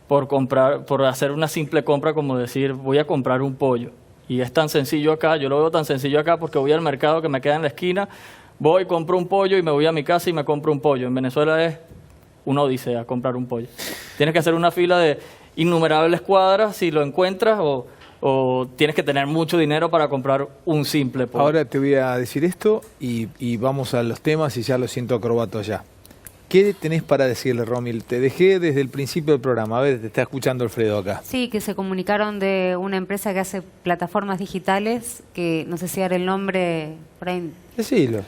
por hacer una simple compra, como decir voy a comprar un pollo. Y es tan sencillo acá, yo lo veo tan sencillo acá porque voy al mercado que me queda en la esquina, voy, compro un pollo y me voy a mi casa y me compro un pollo. En Venezuela es una odisea comprar un pollo. Tienes que hacer una fila de innumerables cuadras si lo encuentras o tienes que tener mucho dinero para comprar un simple pollo. Ahora te voy a decir esto y vamos a los temas y ya lo siento acrobato allá. ¿Qué tenés para decirle, Romy? Te dejé desde el principio del programa. A ver, te está escuchando Alfredo acá. Sí, que se comunicaron de una empresa que hace plataformas digitales, que no sé si era el nombre, por ahí, Decilo.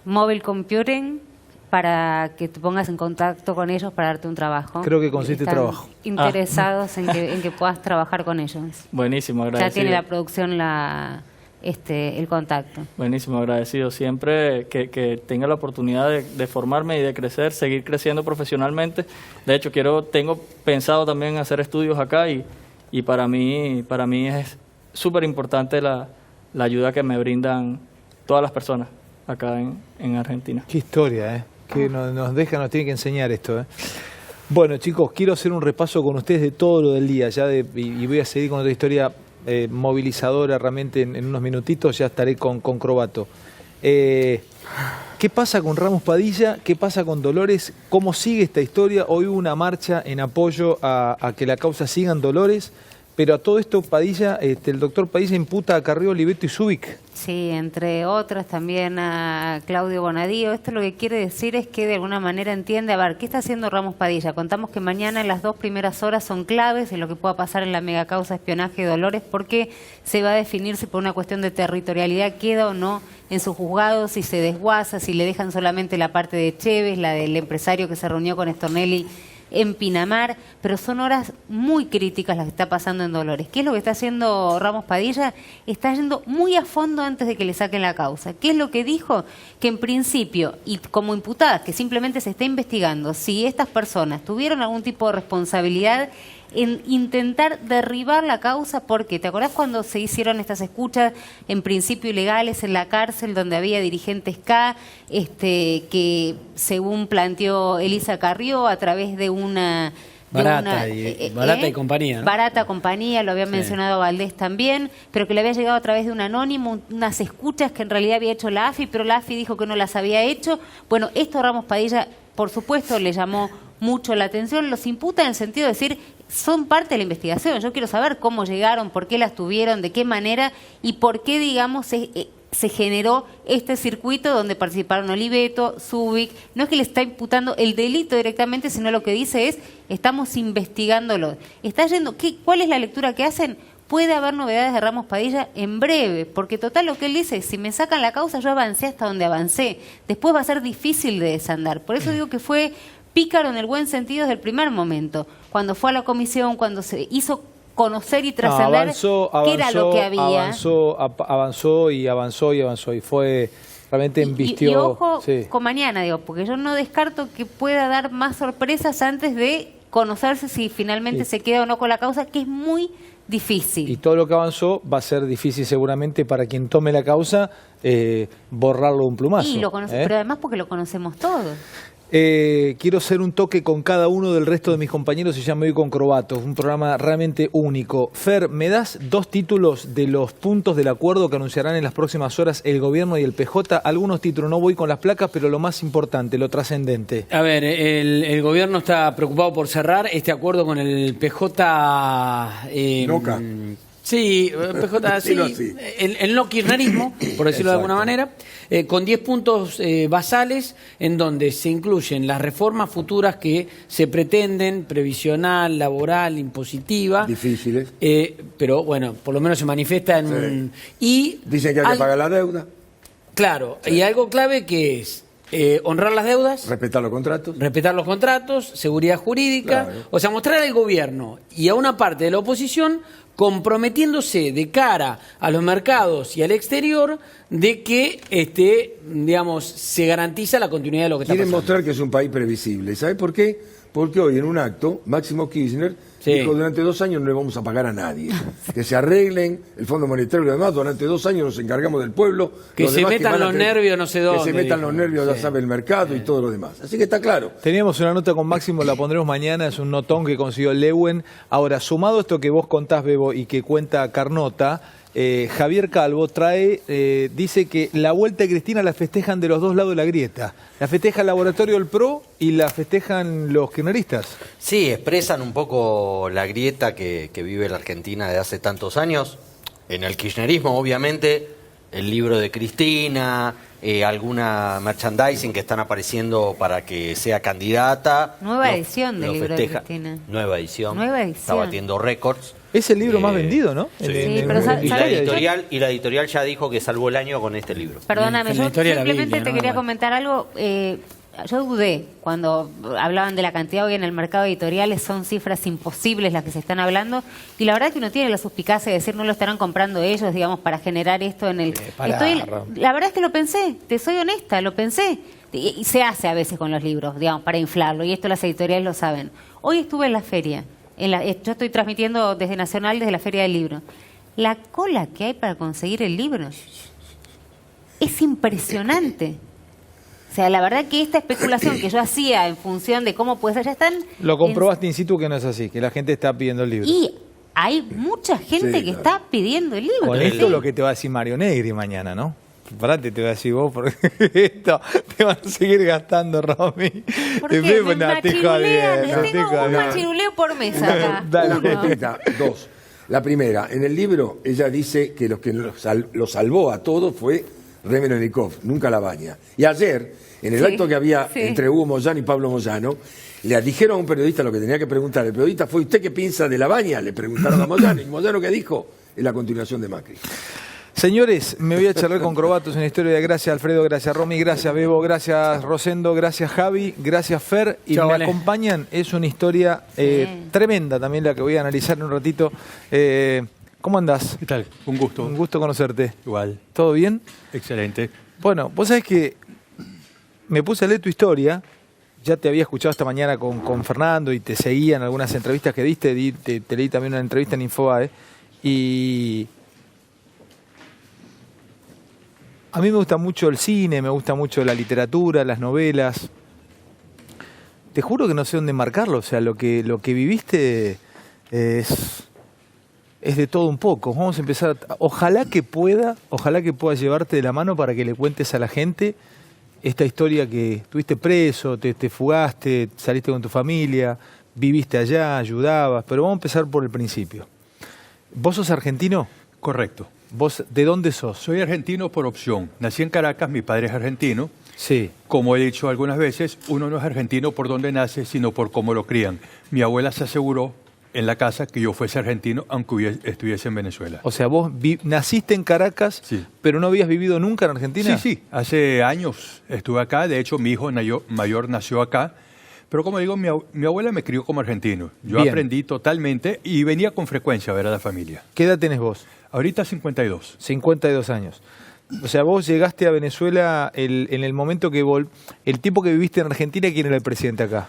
Mobile Computing, para que te pongas en contacto con ellos para darte un trabajo. Creo que consiste Están trabajo. interesados en que puedas trabajar con ellos. Buenísimo, agradecido. Ya tiene la producción el contacto. Buenísimo, agradecido. Siempre que tenga la oportunidad de formarme y de crecer, seguir creciendo profesionalmente. De hecho, tengo pensado también hacer estudios acá y para mí es súper importante la ayuda que me brindan todas las personas acá en Argentina. Qué historia, que nos tiene que enseñar esto, Bueno, chicos, quiero hacer un repaso con ustedes de todo lo del día y voy a seguir con otra historia movilizadora realmente en unos minutitos. Ya estaré con Crobato. ¿Qué pasa con Ramos Padilla? ¿Qué pasa con Dolores? ¿Cómo sigue esta historia? Hoy hubo una marcha en apoyo a que la causa siga en Dolores, pero a todo esto Padilla, el doctor Padilla imputa a Carrió, Oliveto y Zubik. Sí, entre otras también a Claudio Bonadío. Esto lo que quiere decir es que de alguna manera entiende, a ver, ¿qué está haciendo Ramos Padilla? Contamos que mañana las 2 primeras horas son claves en lo que pueda pasar en la megacausa espionaje de Dolores, porque se va a definir si por una cuestión de territorialidad queda o no en su juzgado, si se desguaza, si le dejan solamente la parte de Chévez, la del empresario que se reunió con Stornelli en Pinamar, pero son horas muy críticas las que está pasando en Dolores. ¿Qué es lo que está haciendo Ramos Padilla? Está yendo muy a fondo antes de que le saquen la causa. ¿Qué es lo que dijo? Que en principio, y como imputadas, que simplemente se está investigando si estas personas tuvieron algún tipo de responsabilidad en intentar derribar la causa, porque ¿te acordás cuando se hicieron estas escuchas en principio ilegales en la cárcel donde había dirigentes K, que según planteó Elisa Carrió a través de una... Barata y compañía, ¿no? Barata compañía, lo había mencionado Valdés también, pero que le había llegado a través de un anónimo, unas escuchas que en realidad había hecho la AFI, pero la AFI dijo que no las había hecho. Bueno, esto Ramos Padilla, por supuesto, le llamó mucho la atención, los imputa en el sentido de decir, son parte de la investigación, yo quiero saber cómo llegaron, por qué las tuvieron, de qué manera y por qué, digamos, se generó este circuito donde participaron Oliveto, Zubik. No es que le está imputando el delito directamente, sino lo que dice es, estamos investigándolo. Está yendo, ¿cuál es la lectura que hacen? Puede haber novedades de Ramos Padilla en breve, porque total lo que él dice, si me sacan la causa yo avancé hasta donde avancé, después va a ser difícil de desandar. Por eso digo que fue pícaro en el buen sentido desde el primer momento, cuando fue a la comisión, cuando se hizo conocer y trascender qué era lo que había. Avanzó y fue realmente embistió. Y ojo con mañana, digo, porque yo no descarto que pueda dar más sorpresas antes de conocerse si finalmente se queda o no con la causa, que es muy difícil. Y todo lo que avanzó va a ser difícil seguramente para quien tome la causa borrarlo de un plumazo. Y lo conoce, pero además porque lo conocemos todos. Quiero hacer un toque con cada uno del resto de mis compañeros y ya me voy con Crobato, un programa realmente único. Fer, ¿me das 2 títulos de los puntos del acuerdo que anunciarán en las próximas horas el gobierno y el PJ? Algunos títulos, no voy con las placas, pero lo más importante, lo trascendente. A ver, el gobierno está preocupado por cerrar este acuerdo con el PJ... Noca. Sí, PJ, sí, el no kirchnerismo, por decirlo de alguna manera, con 10 puntos basales en donde se incluyen las reformas futuras que se pretenden, previsional, laboral, impositiva. Difíciles. Pero bueno, por lo menos se manifiesta en... Y dicen que hay que pagar la deuda. Claro, y algo clave que es honrar las deudas. Respetar los contratos. Respetar los contratos, seguridad jurídica. Claro. O sea, mostrar al gobierno y a una parte de la oposición comprometiéndose de cara a los mercados y al exterior de que digamos, se garantiza la continuidad de lo que está pasando. Quieren mostrar que es un país previsible. ¿Sabe por qué? Porque hoy en un acto, Máximo Kirchner Sí. Dijo, durante 2 años no le vamos a pagar a nadie. Que se arreglen el Fondo Monetario y lo demás. Durante 2 años nos encargamos del pueblo. Que Los se demás metan van a los tener- nervios no sé dónde. Que se metan dijo. los nervios, ya Sí. sabe el mercado y todo lo demás. Así que está claro. Teníamos una nota con Máximo, la pondremos mañana, es un notón que consiguió Lewen. Ahora, sumado a esto que vos contás, Bebo, y que cuenta Carnota, Javier Calvo dice que la vuelta de Cristina la festejan de los dos lados de la grieta. La festeja el laboratorio del PRO y la festejan los kirchneristas. Sí, expresan un poco la grieta que vive la Argentina desde hace tantos años. En el kirchnerismo, obviamente, el libro de Cristina, alguna merchandising que están apareciendo para que sea candidata. Nueva Lo- edición del lo libro de festeja. Cristina. Nueva edición. Nueva edición. Está batiendo récords. Es el libro más vendido, ¿no? Sí. pero y, la ¿sabes? editorial ya dijo que salvó el año con este libro. Perdóname, En la yo historia de la simplemente Biblia, te ¿no? quería Bueno. comentar algo. Yo dudé cuando hablaban de la cantidad hoy en el mercado editorial, son cifras imposibles las que se están hablando, y la verdad que uno tiene la suspicacia de decir no lo estarán comprando ellos, digamos, para generar esto en el... La verdad es que lo pensé, te soy honesta, lo pensé. Y se hace a veces con los libros, digamos, para inflarlo, y esto las editoriales lo saben. Hoy estuve en la feria, yo estoy transmitiendo desde Nacional, desde la Feria del Libro. La cola que hay para conseguir el libro es impresionante. O sea, la verdad que esta especulación que yo hacía en función de cómo puede ser, ya están... Lo comprobaste in situ que no es así, que la gente está pidiendo el libro. Y hay mucha gente que está pidiendo el libro. Con esto lo que te va a decir Mario Negri mañana, ¿no? Parate, te voy a decir vos, porque esto te van a seguir gastando, Romy. Porque Te me no, te machirulean, jodiendo, te tengo un jodiendo. machiruleo por mesa acá. Dale. Uno. Cortita, 2. La primera, en el libro ella dice que los que lo salvó a todos fue Remenelikov, nunca Labaña. Y ayer, en el Sí, acto que había sí. entre Hugo Moyano y Pablo Moyano, le dijeron a un periodista lo que tenía que preguntar. El periodista fue, ¿usted qué piensa de Labaña? Le preguntaron a Moyano. Y Moyano, ¿qué dijo? Es la continuación de Macri. Señores, me voy a charlar con Crobatos en la historia. Gracias Alfredo, gracias Romy, gracias Bebo, gracias Rosendo, gracias Javi, gracias Fer. Y Chao, me vale. acompañan, es una historia tremenda también la que voy a analizar en un ratito. ¿Cómo andás? ¿Qué tal? Un gusto. Un gusto conocerte. Igual. ¿Todo bien? Excelente. Bueno, vos sabés que me puse a leer tu historia. Ya te había escuchado esta mañana con Fernando y te seguía en algunas entrevistas que diste. Te leí también una entrevista en Infobae. Y a mí me gusta mucho el cine, me gusta mucho la literatura, las novelas. Te juro que no sé dónde marcarlo. O sea, lo que viviste es de todo un poco. Vamos a empezar. Ojalá que pueda llevarte de la mano para que le cuentes a la gente esta historia que estuviste preso, te fugaste, saliste con tu familia, viviste allá, ayudabas. Pero vamos a empezar por el principio. ¿Vos sos argentino? Correcto. ¿Vos de dónde sos? Soy argentino por opción. Nací en Caracas, mi padre es argentino. Sí. Como he dicho algunas veces, uno no es argentino por donde nace, sino por cómo lo crían. Mi abuela se aseguró en la casa que yo fuese argentino, aunque estuviese en Venezuela. O sea, vos naciste en Caracas, Sí. pero no habías vivido nunca en Argentina. Sí, hace años estuve acá. De hecho, mi hijo mayor nació acá. Pero como digo, mi abuela me crió como argentino. Yo Bien. aprendí totalmente y venía con frecuencia a ver a la familia. ¿Qué edad tenés vos? Ahorita 52. 52 años. O sea, vos llegaste a Venezuela en el momento que el tiempo que viviste en Argentina, ¿quién era el presidente acá?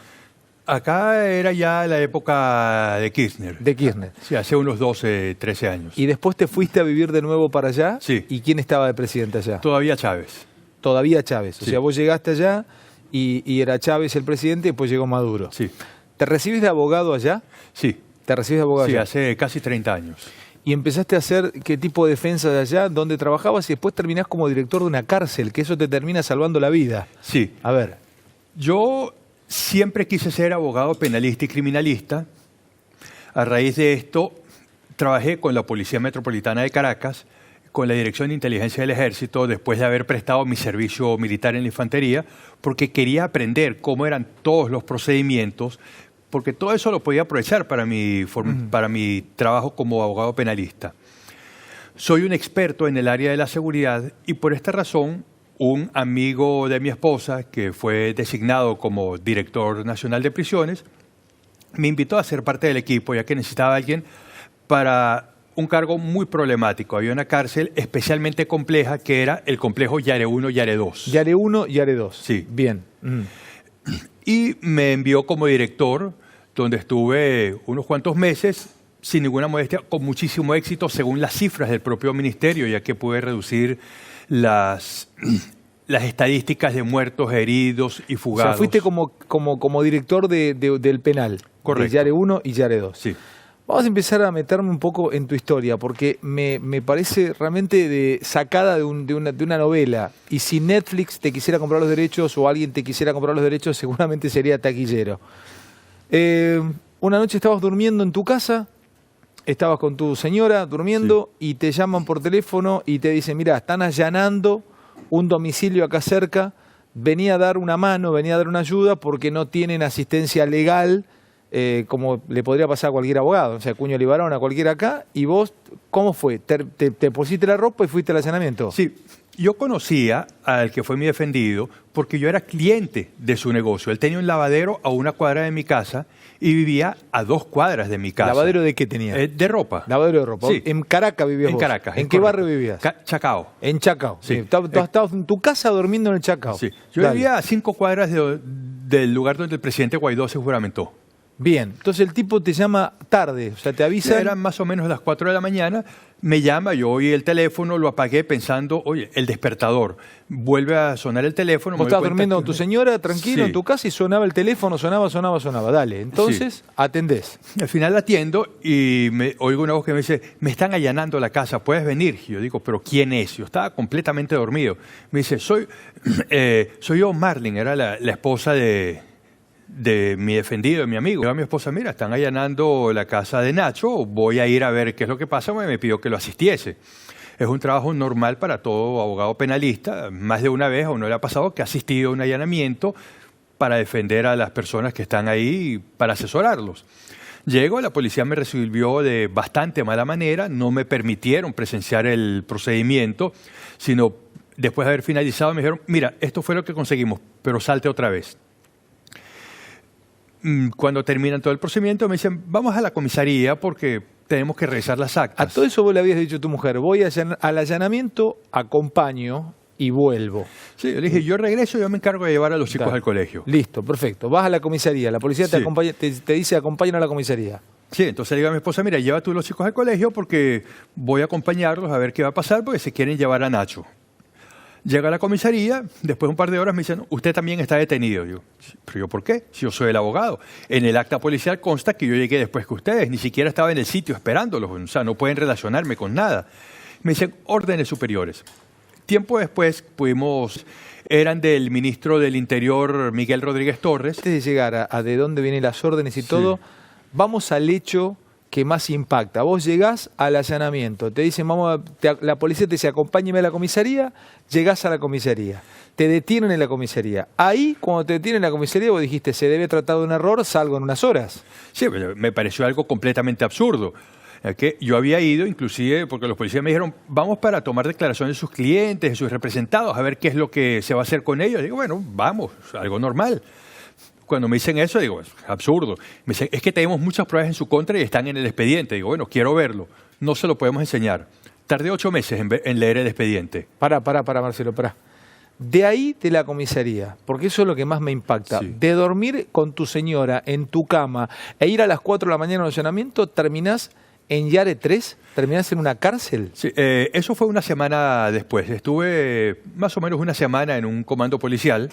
Acá era ya la época de Kirchner. De Kirchner. Sí, hace unos 12, 13 años. ¿Y después te fuiste a vivir de nuevo para allá? Sí. ¿Y quién estaba de presidente allá? Todavía Chávez. Todavía Chávez. O Sí. sea, vos llegaste allá y era Chávez el presidente y después llegó Maduro. Sí. ¿Te recibís de abogado allá? Sí. ¿Te recibís de abogado Sí, allá? hace casi 30 años. ¿Y empezaste a hacer qué tipo de defensa de allá? ¿Dónde trabajabas? Y después terminás como director de una cárcel, que eso te termina salvando la vida. Sí. A ver. Yo siempre quise ser abogado penalista y criminalista. A raíz de esto, trabajé con la Policía Metropolitana de Caracas, con la Dirección de Inteligencia del Ejército, después de haber prestado mi servicio militar en la infantería, porque quería aprender cómo eran todos los procedimientos, porque todo eso lo podía aprovechar para mi trabajo como abogado penalista. Soy un experto en el área de la seguridad y por esta razón un amigo de mi esposa, que fue designado como director nacional de prisiones, me invitó a ser parte del equipo, ya que necesitaba a alguien para un cargo muy problemático. Había una cárcel especialmente compleja que era el complejo Yare 1 y Yare 2. Yare 1 y Yare 2. Sí. Bien. Y me envió como director. donde estuve unos cuantos meses, sin ninguna modestia, con muchísimo éxito, según las cifras del propio ministerio, ya que pude reducir las estadísticas de muertos, heridos y fugados. O sea, fuiste como director del penal. Correcto. De Yare 1 y Yare 2. Sí. Vamos a empezar a meterme un poco en tu historia, porque me parece realmente sacada de una novela. Y si Netflix te quisiera comprar los derechos o alguien te quisiera comprar los derechos, seguramente sería taquillero. Una noche estabas durmiendo en tu casa, estabas con tu señora durmiendo, y te llaman por teléfono y te dicen, mira, están allanando un domicilio acá cerca, venía a dar una mano, venía a dar una ayuda porque no tienen asistencia legal, como le podría pasar a cualquier abogado, o sea, Cuño Libarón, a cualquiera acá, y vos, ¿cómo fue? ¿Te pusiste la ropa y fuiste al allanamiento? Sí, yo conocía al que fue mi defendido porque yo era cliente de su negocio. Él tenía un lavadero a 1 cuadra de mi casa y vivía a 2 cuadras de mi casa. ¿Lavadero de qué tenía? De ropa. Lavadero de ropa. Sí. ¿En Caracas vivías vos? En Caracas. ¿En qué barrio vivías? Chacao. En Chacao. Sí. Estabas en tu casa durmiendo en el Chacao. Sí. Yo vivía a 5 cuadras del lugar donde el presidente Guaidó se juramentó. Bien, entonces el tipo te llama tarde, o sea, te avisa. Eran más o menos las 4 de la mañana, me llama, yo oí el teléfono, lo apagué pensando, oye, el despertador, vuelve a sonar el teléfono. Vos estabas durmiendo con tu señora, tranquilo, en tu casa, y sonaba el teléfono, sonaba, dale, entonces atendés. Al final atiendo y oigo una voz que me dice, me están allanando la casa, ¿puedes venir? Y yo digo, ¿pero quién es? Yo estaba completamente dormido. Me dice, soy yo, Marlene, era la esposa de mi defendido, de mi amigo. Yo a mi esposa, mira, están allanando la casa de Nacho, voy a ir a ver qué es lo que pasa, me pidió que lo asistiese. Es un trabajo normal para todo abogado penalista. Más de una vez a uno le ha pasado que ha asistido a un allanamiento para defender a las personas que están ahí, para asesorarlos. Llego, la policía me recibió de bastante mala manera, no me permitieron presenciar el procedimiento, sino después de haber finalizado me dijeron, mira, esto fue lo que conseguimos, pero salte otra vez. Cuando terminan todo el procedimiento me dicen, vamos a la comisaría porque tenemos que revisar las actas. A todo eso vos le habías dicho a tu mujer, voy al allanamiento, acompaño y vuelvo. Sí, yo le dije, yo regreso, yo me encargo de llevar a los chicos al colegio. Listo, perfecto. Vas a la comisaría, la policía te dice, acompañan a la comisaría. Sí, entonces le digo a mi esposa, mira, lleva tú los chicos al colegio porque voy a acompañarlos a ver qué va a pasar porque se quieren llevar a Nacho. Llega a la comisaría, después de un par de horas me dicen, usted también está detenido. Yo, ¿pero yo por qué? Si yo soy el abogado. En el acta policial consta que yo llegué después que ustedes, ni siquiera estaba en el sitio esperándolos, o sea, no pueden relacionarme con nada. Me dicen, órdenes superiores. Tiempo después eran del ministro del Interior, Miguel Rodríguez Torres. Antes de llegar a de dónde vienen las órdenes y todo, vamos al hecho que más impacta. Vos llegás al allanamiento, te dicen, la policía te dice, acompáñeme a la comisaría, llegás a la comisaría, te detienen en la comisaría. Ahí, cuando te detienen en la comisaría, vos dijiste, se debe tratar de un error, salgo en unas horas. Sí, me pareció algo completamente absurdo. Que yo había ido, inclusive, porque los policías me dijeron, vamos para tomar declaraciones de sus clientes, de sus representados, a ver qué es lo que se va a hacer con ellos. Digo, bueno, vamos, algo normal. Cuando me dicen eso, digo, es absurdo. Me dicen, es que tenemos muchas pruebas en su contra y están en el expediente. Digo, bueno, quiero verlo. No se lo podemos enseñar. Tardé 8 meses en leer el expediente. Pará, Marcelo, pará. De ahí de la comisaría, porque eso es lo que más me impacta. Sí. De dormir con tu señora en tu cama e ir a las 4 de la mañana al allanamiento, terminás en Yare 3, terminás en una cárcel. Sí, eso fue una semana después. Estuve más o menos una semana en un comando policial.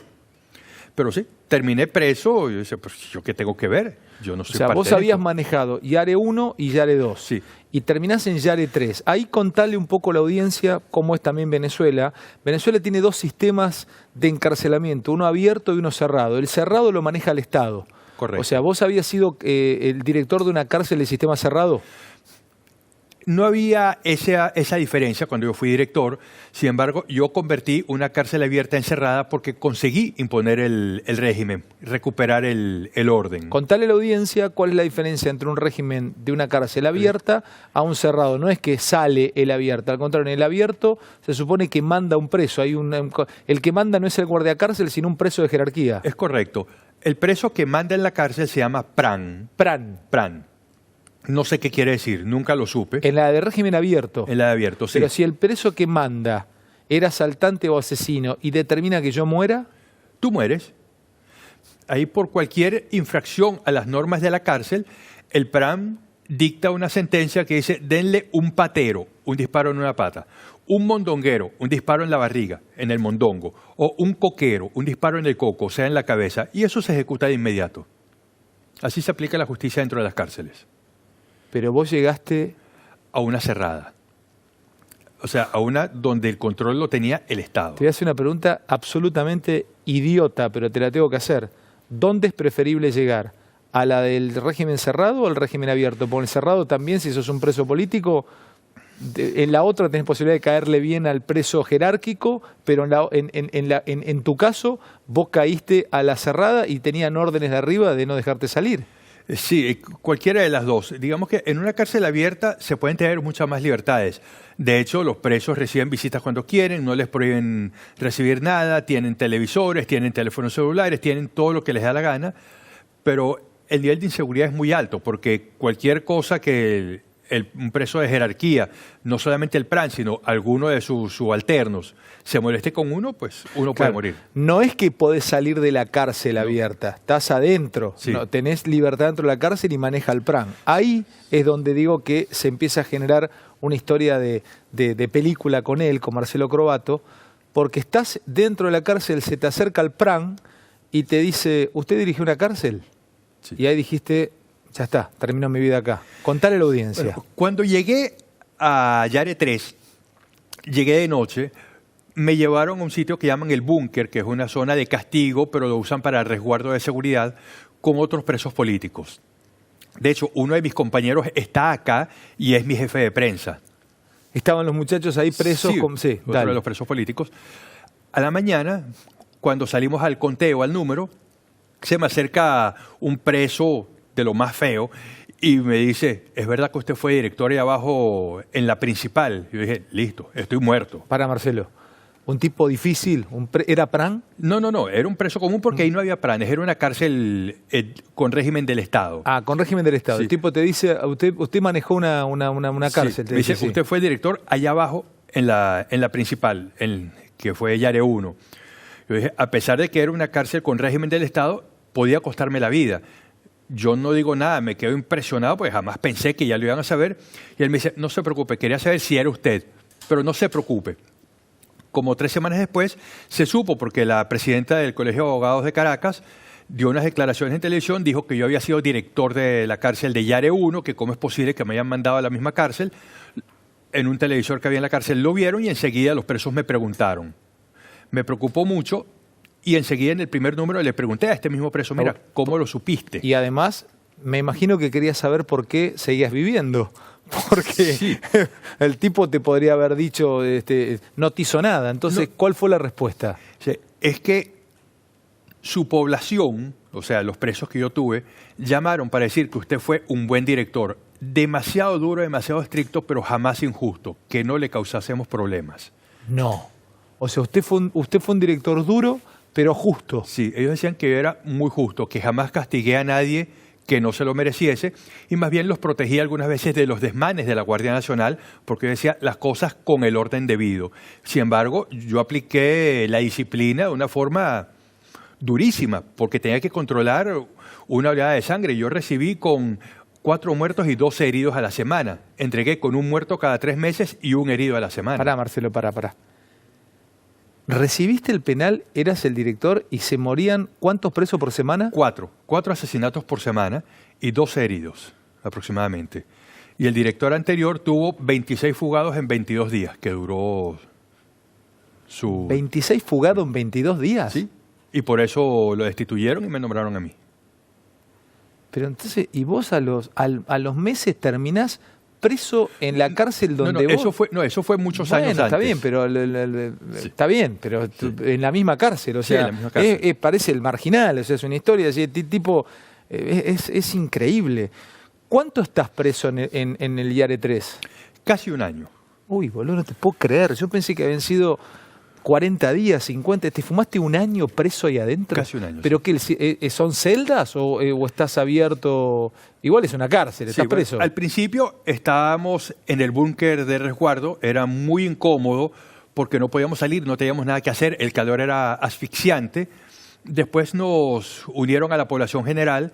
Pero sí, terminé preso. Yo decía, pues ¿yo qué tengo que ver? Yo no soy parte de esto. Vos habías manejado Yare 1 y Yare 2. Sí. Y terminás en Yare 3. Ahí contale un poco a la audiencia cómo es también Venezuela. Venezuela tiene 2 sistemas de encarcelamiento, uno abierto y uno cerrado. El cerrado lo maneja el Estado. Correcto. O sea, ¿vos habías sido el director de una cárcel de sistema cerrado? No había esa diferencia cuando yo fui director. Sin embargo, yo convertí una cárcel abierta en cerrada porque conseguí imponer el régimen, recuperar el orden. Contale a la audiencia cuál es la diferencia entre un régimen de una cárcel abierta a un cerrado. No es que sale el abierto, al contrario, en el abierto se supone que manda un preso. El que manda no es el guardiacárcel, sino un preso de jerarquía. Es correcto. El preso que manda en la cárcel se llama PRAN. PRAN. No sé qué quiere decir, nunca lo supe. En la de régimen abierto. En la de abierto, sí. Pero si el preso que manda era asaltante o asesino y determina que yo muera... Tú mueres. Ahí por cualquier infracción a las normas de la cárcel, el PRAM dicta una sentencia que dice, denle un patero, un disparo en una pata, un mondonguero, un disparo en la barriga, en el mondongo, o un coquero, un disparo en el coco, o sea, en la cabeza, y eso se ejecuta de inmediato. Así se aplica la justicia dentro de las cárceles. Pero vos llegaste a una cerrada. O sea, a una donde el control lo tenía el Estado. Te voy a hacer una pregunta absolutamente idiota, pero te la tengo que hacer. ¿Dónde es preferible llegar? ¿A la del régimen cerrado o al régimen abierto? Porque el cerrado también, si sos un preso político, en la otra tenés posibilidad de caerle bien al preso jerárquico, pero en tu caso vos caíste a la cerrada y tenían órdenes de arriba de no dejarte salir. Sí, cualquiera de las dos. Digamos que en una cárcel abierta se pueden tener muchas más libertades. De hecho, los presos reciben visitas cuando quieren, no les prohíben recibir nada, tienen televisores, tienen teléfonos celulares, tienen todo lo que les da la gana, pero el nivel de inseguridad es muy alto porque cualquier cosa que un preso de jerarquía, no solamente el PRAN, sino alguno de sus subalternos, se moleste con uno, pues uno puede morir. No es que podés salir de la cárcel abierta, estás adentro, Sí. no, tenés libertad dentro de la cárcel y maneja el PRAN. Ahí es donde digo que se empieza a generar una historia de película con él, con Marcelo Crobato, porque estás dentro de la cárcel, se te acerca el PRAN y te dice, ¿usted dirigió una cárcel? Sí. Y ahí dijiste, ya está, termino mi vida acá. Contale a la audiencia. Bueno, cuando llegué a Yare 3, llegué de noche, me llevaron a un sitio que llaman el búnker, que es una zona de castigo, pero lo usan para resguardo de seguridad, con otros presos políticos. De hecho, uno de mis compañeros está acá y es mi jefe de prensa. Estaban los muchachos ahí presos. Sí, otro de los presos políticos. A la mañana, cuando salimos al conteo, al número, se me acerca un preso de lo más feo y me dice, ¿es verdad que usted fue director ahí abajo en la principal? Y yo dije, listo, estoy muerto. Para, Marcelo, ¿un tipo difícil? ¿Era PRAN? No, era un preso común porque ahí no había PRAN, era una cárcel con régimen del Estado. Ah, con régimen del Estado. Sí. El tipo te dice, usted manejó una cárcel. Sí. Me dice, usted fue director allá abajo en la principal, que fue Yare 1. Yo dije, a pesar de que era una cárcel con régimen del Estado, podía costarme la vida. Yo no digo nada, me quedo impresionado porque jamás pensé que ya lo iban a saber. Y él me dice, no se preocupe, quería saber si era usted, pero no se preocupe. Como 3 semanas después se supo porque la presidenta del Colegio de Abogados de Caracas dio unas declaraciones en televisión, dijo que yo había sido director de la cárcel de Yare 1, que cómo es posible que me hayan mandado a la misma cárcel. En un televisor que había en la cárcel lo vieron y enseguida los presos me preguntaron. Me preocupó mucho. Y enseguida en el primer número le pregunté a este mismo preso, mira, ¿cómo lo supiste? Y además, me imagino que querías saber por qué seguías viviendo. Porque sí. El tipo te podría haber dicho, no te hizo nada. Entonces, ¿cuál fue la respuesta? Sí, es que su población, o sea, los presos que yo tuve, llamaron para decir que usted fue un buen director. Demasiado duro, demasiado estricto, pero jamás injusto. Que no le causásemos problemas. No. O sea, usted fue un director duro, pero justo. Sí, ellos decían que yo era muy justo, que jamás castigué a nadie que no se lo mereciese y más bien los protegía algunas veces de los desmanes de la Guardia Nacional porque yo decía las cosas con el orden debido. Sin embargo, yo apliqué la disciplina de una forma durísima porque tenía que controlar una oleada de sangre. Yo recibí con 4 muertos y 12 heridos a la semana. Entregué con un muerto cada 3 meses y un herido a la semana. Pará, Marcelo, pará. ¿Recibiste el penal, eras el director y se morían cuántos presos por semana? 4 asesinatos por semana y 12 heridos aproximadamente. Y el director anterior tuvo 26 fugados en 22 días, que duró su... ¿26 fugados en 22 días? Sí, y por eso lo destituyeron y me nombraron a mí. Pero entonces, ¿y vos a los meses terminás preso en la cárcel donde vos... Eso fue muchos años antes. Está bien, pero sí. Está bien, pero sí. En la misma cárcel, o sea, en la misma cárcel. Parece el Marginal, o sea, es una historia así, tipo, es increíble. ¿Cuánto estás preso en el Yare 3? Casi 1 año. Uy, boludo, no te puedo creer. Yo pensé que habían sido 40 días, 50. ¿Te fumaste 1 año preso ahí adentro? Casi 1 año. ¿Pero qué, son celdas o estás abierto? Igual es una cárcel, estás preso. Al principio estábamos en el búnker de resguardo, era muy incómodo porque no podíamos salir, no teníamos nada que hacer, el calor era asfixiante después nos unieron a la población general.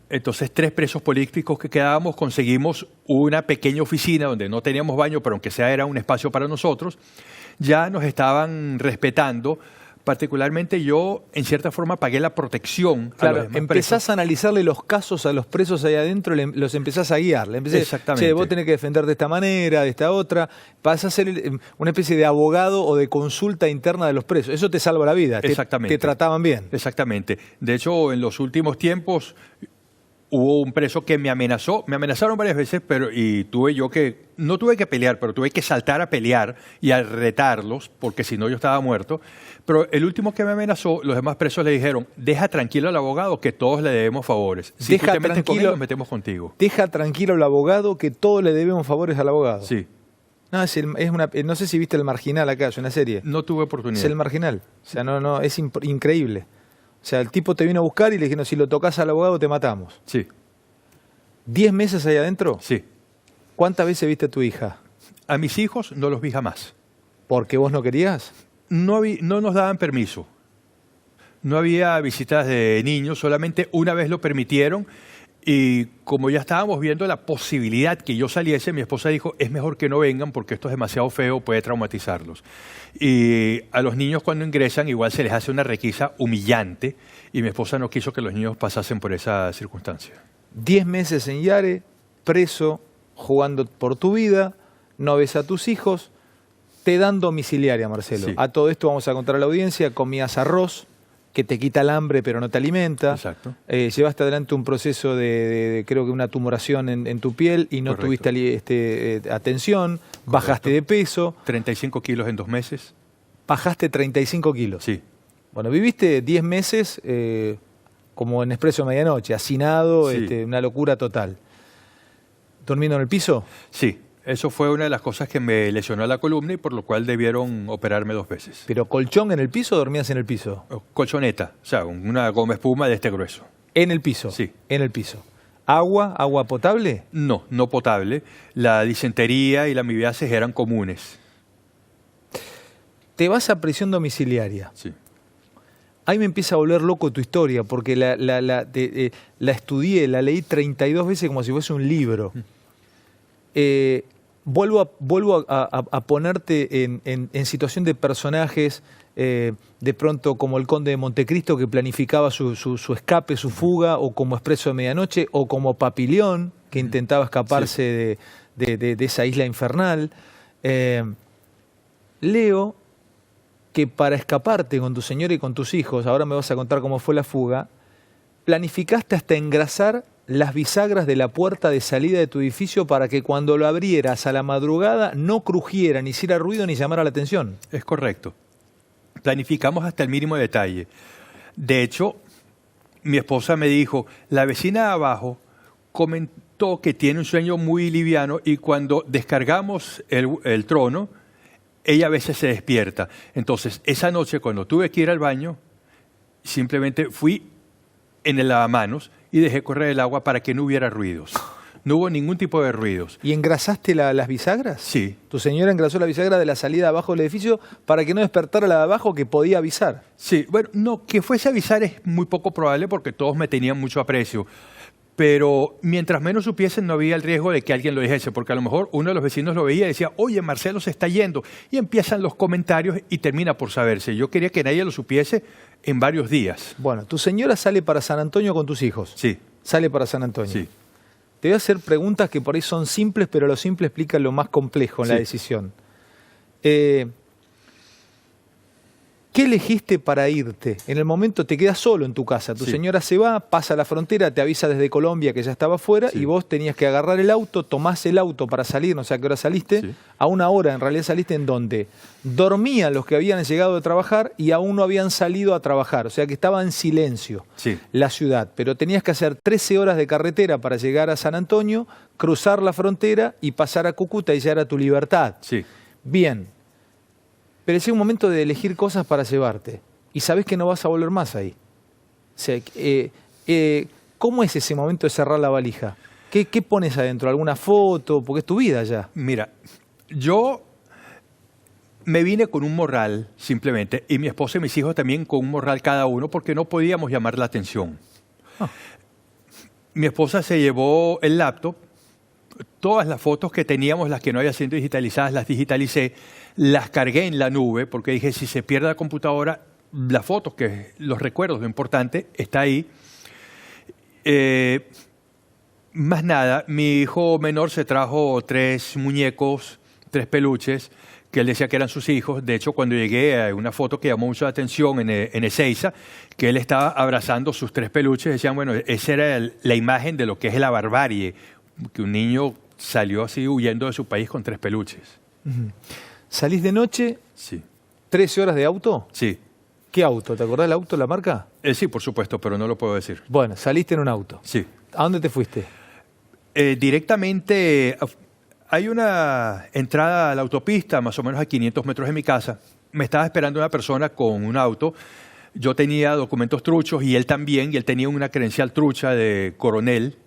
Entonces, 3 presos políticos que quedábamos, conseguimos una pequeña oficina donde no teníamos baño, pero aunque sea era un espacio para nosotros. Ya nos estaban respetando. Particularmente yo, en cierta forma, pagué la protección a los demás empezás presos. a analizarle los casos a los presos ahí adentro, los empezás a guiar. Exactamente. Che, vos tenés que defender de esta manera, de esta otra. Vas a ser una especie de abogado o de consulta interna de los presos. Eso te salva la vida. Exactamente. Te trataban bien. Exactamente. De hecho, en los últimos tiempos hubo un preso que me amenazó. Me amenazaron varias veces, no tuve que pelear, pero tuve que saltar a pelear y a retarlos, porque si no yo estaba muerto. Pero el último que me amenazó, los demás presos le dijeron, deja tranquilo al abogado que todos le debemos favores. Si tú te metes con él, nos metemos contigo. Deja tranquilo al abogado que todos le debemos favores al abogado. Sí. No, no sé si viste El Marginal acá, es una serie. No tuve oportunidad. Es El Marginal. O sea, es increíble. O sea, el tipo te vino a buscar y le dijeron, si lo tocas al abogado te matamos. Sí. ¿10 meses ahí adentro? Sí. ¿Cuántas veces viste a tu hija? A mis hijos no los vi jamás. ¿Porque vos no querías? No nos daban permiso. No había visitas de niños, solamente una vez lo permitieron. Y como ya estábamos viendo la posibilidad que yo saliese, mi esposa dijo, es mejor que no vengan porque esto es demasiado feo, puede traumatizarlos. Y a los niños cuando ingresan igual se les hace una requisa humillante y mi esposa no quiso que los niños pasasen por esa circunstancia. 10 meses en Yare, preso, jugando por tu vida, no ves a tus hijos, te dan domiciliaria, Marcelo. Sí. A todo esto vamos a contar a la audiencia, comías arroz, que te quita el hambre pero no te alimenta. Exacto. Llevaste adelante un proceso de creo que una tumoración en tu piel y no Correcto. tuviste atención, bajaste de peso. 35 kilos en 2 meses. Bajaste 35 kilos. Sí. Bueno, viviste 10 meses como en Expreso de Medianoche, hacinado, Sí. Una locura total. ¿Durmiendo en el piso? Sí. Eso fue una de las cosas que me lesionó la columna y por lo cual debieron operarme 2 veces. ¿Pero colchón en el piso o dormías en el piso? Colchoneta, o sea, una goma espuma de este grueso. ¿En el piso? Sí. En el piso. ¿Agua potable? No, no potable. La disentería y la amibiasis eran comunes. Te vas a prisión domiciliaria. Sí. Ahí me empieza a volver loco tu historia, porque la estudié, la leí 32 veces como si fuese un libro. Vuelvo a ponerte en situación de personajes, de pronto como el conde de Montecristo que planificaba su escape, su fuga, o como Expreso de Medianoche, o como Papilión que intentaba escaparse de esa isla infernal. Leo que para escaparte con tu señora y con tus hijos, ahora me vas a contar cómo fue la fuga, planificaste hasta engrasar las bisagras de la puerta de salida de tu edificio para que cuando lo abrieras a la madrugada no crujiera, ni hiciera ruido, ni llamara la atención. Es correcto. Planificamos hasta el mínimo detalle. De hecho, mi esposa me dijo, la vecina de abajo comentó que tiene un sueño muy liviano y cuando descargamos el trono, ella a veces se despierta. Entonces, esa noche cuando tuve que ir al baño, simplemente fui en el lavamanos y dejé correr el agua para que no hubiera ruidos. No hubo ningún tipo de ruidos. ¿Y engrasaste las bisagras? Sí. ¿Tu señora engrasó la bisagra de la salida abajo del edificio para que no despertara la de abajo que podía avisar? Sí, bueno, no, que fuese a avisar es muy poco probable porque todos me tenían mucho aprecio. Pero mientras menos supiesen no había el riesgo de que alguien lo dijese, porque a lo mejor uno de los vecinos lo veía y decía, oye, Marcelo se está yendo. Y empiezan los comentarios y termina por saberse. Yo quería que nadie lo supiese en varios días. Bueno, tu señora sale para San Antonio con tus hijos. Sí. Sale para San Antonio. Sí. Te voy a hacer preguntas que por ahí son simples, pero lo simple explica lo más complejo en la decisión. ¿Qué elegiste para irte? En el momento te quedas solo en tu casa. Tu señora se va, pasa la frontera, te avisa desde Colombia que ya estaba afuera y vos tenías que agarrar el auto, tomás el auto para salir, no sé a qué hora saliste. A una hora en realidad saliste en donde dormían los que habían llegado de trabajar y aún no habían salido a trabajar. O sea que estaba en silencio la ciudad. Pero tenías que hacer 13 horas de carretera para llegar a San Antonio, cruzar la frontera y pasar a Cúcuta y llegar a tu libertad. Sí. Bien. Pero es un momento de elegir cosas para llevarte. Y sabes que no vas a volver más ahí. O sea, ¿cómo es ese momento de cerrar la valija? ¿Qué pones adentro? ¿Alguna foto? Porque es tu vida ya. Mira, yo Me vine con un morral, simplemente, y mi esposa y mis hijos también con un morral cada uno, porque no podíamos llamar la atención. Mi esposa se llevó el laptop, todas las fotos que teníamos, las que no habían sido digitalizadas, las digitalicé, las cargué en la nube, porque dije, si se pierde la computadora, las fotos, los recuerdos, lo importante, está ahí. Más nada, mi hijo menor se trajo 3 muñecos, 3 peluches, que él decía que eran sus hijos. De hecho, cuando llegué a una foto que llamó mucho la atención en Ezeiza, que él estaba abrazando sus 3 peluches, decían, bueno, esa era la imagen de lo que es la barbarie, que un niño salió así huyendo de su país con 3 peluches. ¿Salís de noche? Sí. ¿13 horas de auto? Sí. ¿Qué auto? ¿Te acordás del auto, la marca? Sí, por supuesto, pero no lo puedo decir. Bueno, saliste en un auto. Sí. ¿A dónde te fuiste? Directamente, hay una entrada a la autopista, más o menos a 500 metros de mi casa. Me estaba esperando una persona con un auto. Yo tenía documentos truchos y él también, y él tenía una credencial trucha de coronel.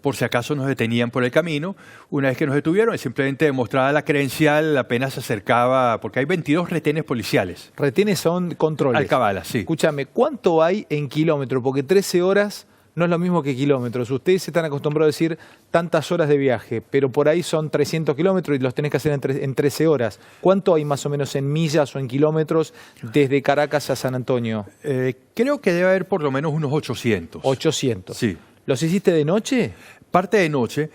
Por si acaso nos detenían por el camino. Una vez que nos detuvieron, él simplemente demostraba la credencial, apenas se acercaba, porque hay 22 retenes policiales. Retenes son controles. Alcabalas, sí. Escúchame, ¿cuánto hay en kilómetros? Porque 13 horas no es lo mismo que kilómetros. Ustedes están acostumbrados a decir tantas horas de viaje, pero por ahí son 300 kilómetros y los tenés que hacer en 13 horas. ¿Cuánto hay más o menos en millas o en kilómetros desde Caracas a San Antonio? Creo que debe haber por lo menos unos 800. 800. Sí. ¿Los hiciste de noche? Parte de noche,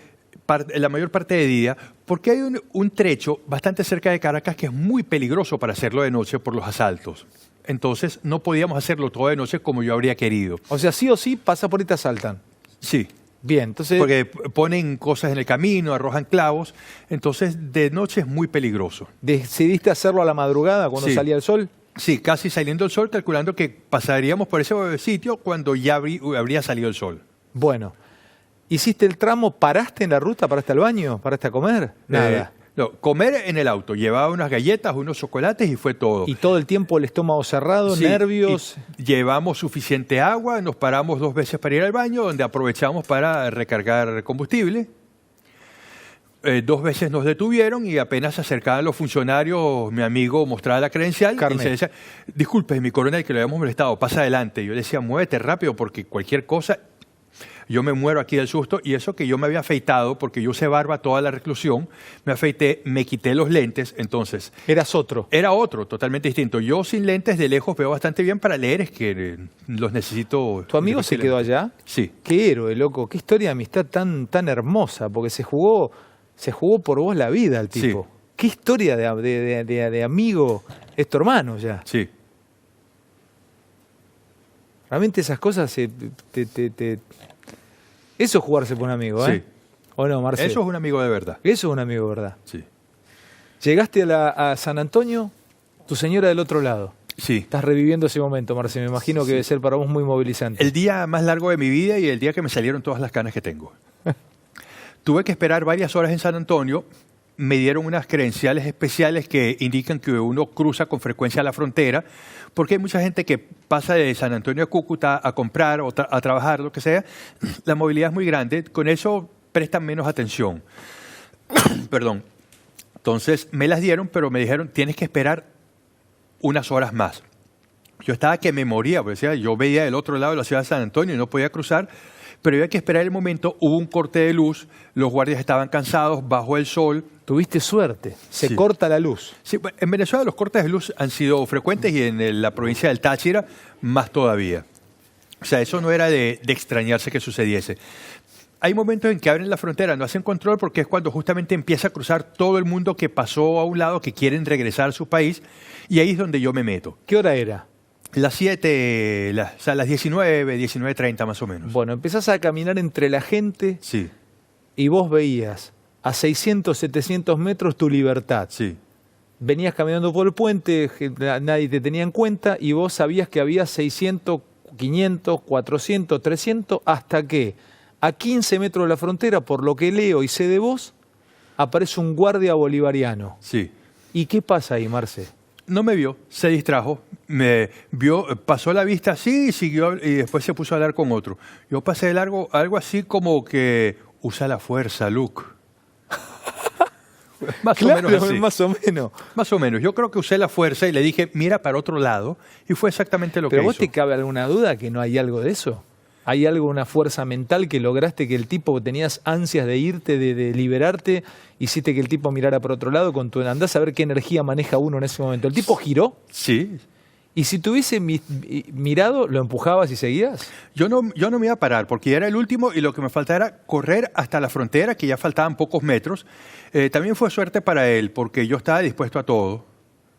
la mayor parte de día, porque hay un trecho bastante cerca de Caracas que es muy peligroso para hacerlo de noche por los asaltos. Entonces no podíamos hacerlo todo de noche como yo habría querido. O sea, sí o sí pasa por ahí y te asaltan. Sí. Bien, entonces... Porque ponen cosas en el camino, arrojan clavos, entonces de noche es muy peligroso. ¿Decidiste hacerlo a la madrugada cuando salía el sol? Sí, casi saliendo el sol, calculando que pasaríamos por ese sitio cuando ya habría salido el sol. Bueno, ¿hiciste el tramo? ¿Paraste en la ruta? ¿Paraste al baño? ¿Paraste a comer? Nada. No, comer en el auto. Llevaba unas galletas, unos chocolates y fue todo. ¿Y todo el tiempo el estómago cerrado, nervios? Llevamos suficiente agua, nos paramos 2 veces para ir al baño, donde aprovechamos para recargar combustible. 2 veces nos detuvieron y apenas se acercaban los funcionarios, mi amigo mostraba la credencial y se decía, disculpe, mi coronel, que lo habíamos molestado, pasa adelante. Yo le decía, muévete rápido porque cualquier cosa... Yo me muero aquí del susto, y eso que yo me había afeitado, porque yo usé barba toda la reclusión, me afeité, me quité los lentes, entonces... ¿Eras otro? Era otro, totalmente distinto. Yo sin lentes de lejos veo bastante bien para leer, es que los necesito... ¿Tu amigo se quedó allá? Sí. Qué héroe, loco, qué historia de amistad tan hermosa, porque se jugó por vos la vida el tipo. Sí. Qué historia de amigo, es tu hermano ya. Sí. Realmente esas cosas eso es jugarse por un amigo, ¿eh? Sí. ¿O no, Marcelo? Eso es un amigo de verdad. Eso es un amigo de verdad. Sí. Llegaste a San Antonio, tu señora del otro lado. Sí. Estás reviviendo ese momento, Marcelo. Me imagino que debe ser para vos muy movilizante. El día más largo de mi vida y el día que me salieron todas las canas que tengo. Tuve que esperar varias horas en San Antonio. Me dieron unas credenciales especiales que indican que uno cruza con frecuencia la frontera, porque hay mucha gente que pasa de San Antonio a Cúcuta a comprar o a trabajar, lo que sea. La movilidad es muy grande, con eso prestan menos atención. Perdón. Entonces me las dieron, pero me dijeron, tienes que esperar unas horas más. Yo estaba que me moría, porque decía, yo veía del otro lado de la ciudad de San Antonio y no podía cruzar, pero había que esperar el momento, hubo un corte de luz, los guardias estaban cansados, bajo el sol. Tuviste suerte, se corta la luz. Sí, en Venezuela los cortes de luz han sido frecuentes y en la provincia del Táchira más todavía. O sea, eso no era de extrañarse que sucediese. Hay momentos en que abren la frontera, no hacen control porque es cuando justamente empieza a cruzar todo el mundo que pasó a un lado, que quieren regresar a su país, y ahí es donde yo me meto. ¿Qué hora era? Las 7, o sea, las 19:30 más o menos. Bueno, empezás a caminar entre la gente sí. Y vos veías a 600, 700 metros tu libertad. Sí. Venías caminando por el puente, nadie te tenía en cuenta y vos sabías que había 600, 500, 400, 300, hasta que a 15 metros de la frontera, por lo que leo y sé de vos, aparece un guardia bolivariano. Sí. ¿Y qué pasa ahí, Marce? No me vio, se distrajo, me vio, pasó la vista así y siguió y después se puso a hablar con otro. Yo pasé de largo, algo así como que usa la fuerza, Luke. Más Claro, o menos así. más o menos. Más o menos. Yo creo que usé la fuerza y le dije, mira para otro lado, y fue exactamente lo ¿Pero que vos hizo. te cabe alguna duda que no hay algo de eso? ¿Hay algo, una fuerza mental que lograste que el tipo, tenías ansias de irte, de liberarte, hiciste que el tipo mirara por otro lado con tu... Andás a ver qué energía maneja uno en ese momento. ¿El tipo giró? Sí. ¿Y si te hubiese mirado, lo empujabas y seguías? Yo no me iba a parar porque ya era el último y lo que me faltaba era correr hasta la frontera, que ya faltaban pocos metros. También fue suerte para él porque yo estaba dispuesto a todo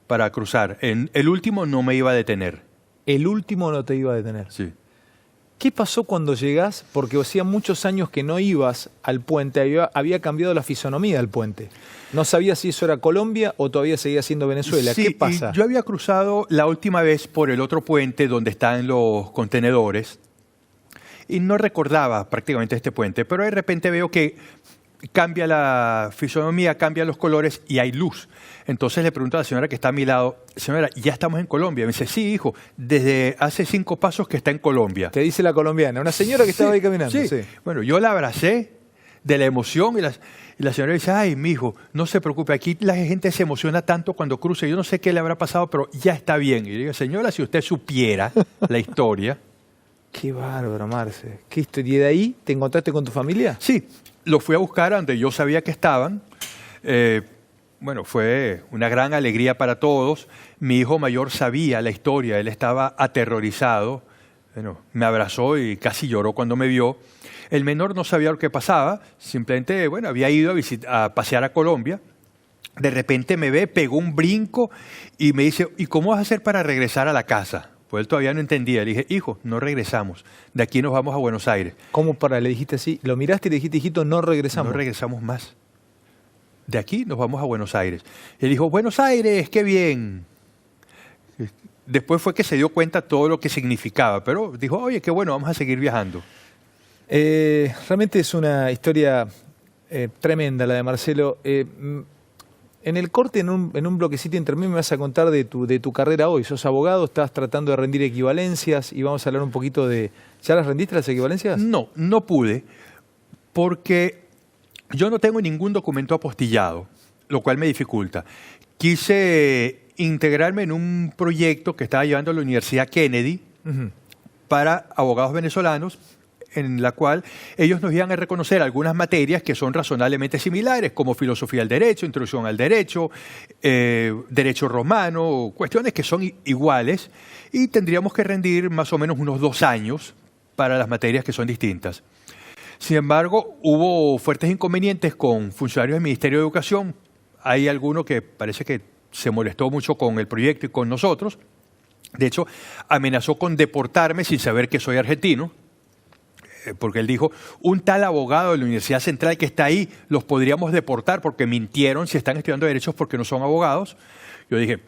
para cruzar. En el último no me iba a detener. El último no te iba a detener. Sí. ¿Qué pasó cuando llegás? Porque hacía muchos años que no ibas al puente, había cambiado la fisonomía del puente. No sabías si eso era Colombia o todavía seguía siendo Venezuela. Sí, ¿Qué pasa? y yo había cruzado la última vez por el otro puente donde están los contenedores y no recordaba prácticamente este puente, pero de repente veo que cambia la fisonomía, cambian los colores y hay luz. Entonces le pregunto a la señora que está a mi lado, señora, ¿ya estamos en Colombia? Me dice, sí, hijo, desde hace 5 pasos que está en Colombia. Te dice la colombiana, una señora que estaba ahí caminando. Sí. Sí. Bueno, yo la abracé de la emoción y la señora dice, ay, mijo, no se preocupe, aquí la gente se emociona tanto cuando cruza, yo no sé qué le habrá pasado, pero ya está bien. Y le digo, señora, si usted supiera la historia. Qué bárbaro, Marce. ¿Qué historia? ¿Y de ahí te encontraste con tu familia? Sí, los fui a buscar a donde yo sabía que estaban. Bueno, fue una gran alegría para todos. Mi hijo mayor sabía la historia, él estaba aterrorizado. Bueno, me abrazó y casi lloró cuando me vio. El menor no sabía lo que pasaba, simplemente, bueno, había ido a pasear a Colombia. De repente me ve, pegó un brinco y me dice, ¿y cómo vas a hacer para regresar a la casa? Pues él todavía no entendía. Le dije, hijo, no regresamos. De aquí nos vamos a Buenos Aires. ¿Cómo para? Le dijiste así, lo miraste y le dijiste, hijito, no regresamos. No regresamos más. De aquí nos vamos a Buenos Aires. Y él dijo, Buenos Aires, qué bien. Después fue que se dio cuenta todo lo que significaba, pero dijo, oye, qué bueno, vamos a seguir viajando. Realmente es una historia tremenda la de Marcelo. En el corte, en un bloquecito intermedio, me vas a contar de tu carrera hoy. Sos abogado, estás tratando de rendir equivalencias y vamos a hablar un poquito de... ¿Ya las rendiste las equivalencias? No, no pude, porque yo no tengo ningún documento apostillado, lo cual me dificulta. Quise integrarme en un proyecto que estaba llevando la Universidad Kennedy para abogados venezolanos, en la cual ellos nos iban a reconocer algunas materias que son razonablemente similares, como filosofía del derecho, introducción al derecho, derecho romano, cuestiones que son iguales, y tendríamos que rendir más o menos unos 2 años para las materias que son distintas. Sin embargo, hubo fuertes inconvenientes con funcionarios del Ministerio de Educación. Hay alguno que parece que se molestó mucho con el proyecto y con nosotros. De hecho, amenazó con deportarme sin saber que soy argentino, porque él dijo, un tal abogado de la Universidad Central que está ahí, los podríamos deportar porque mintieron si están estudiando derechos porque no son abogados. Yo dije,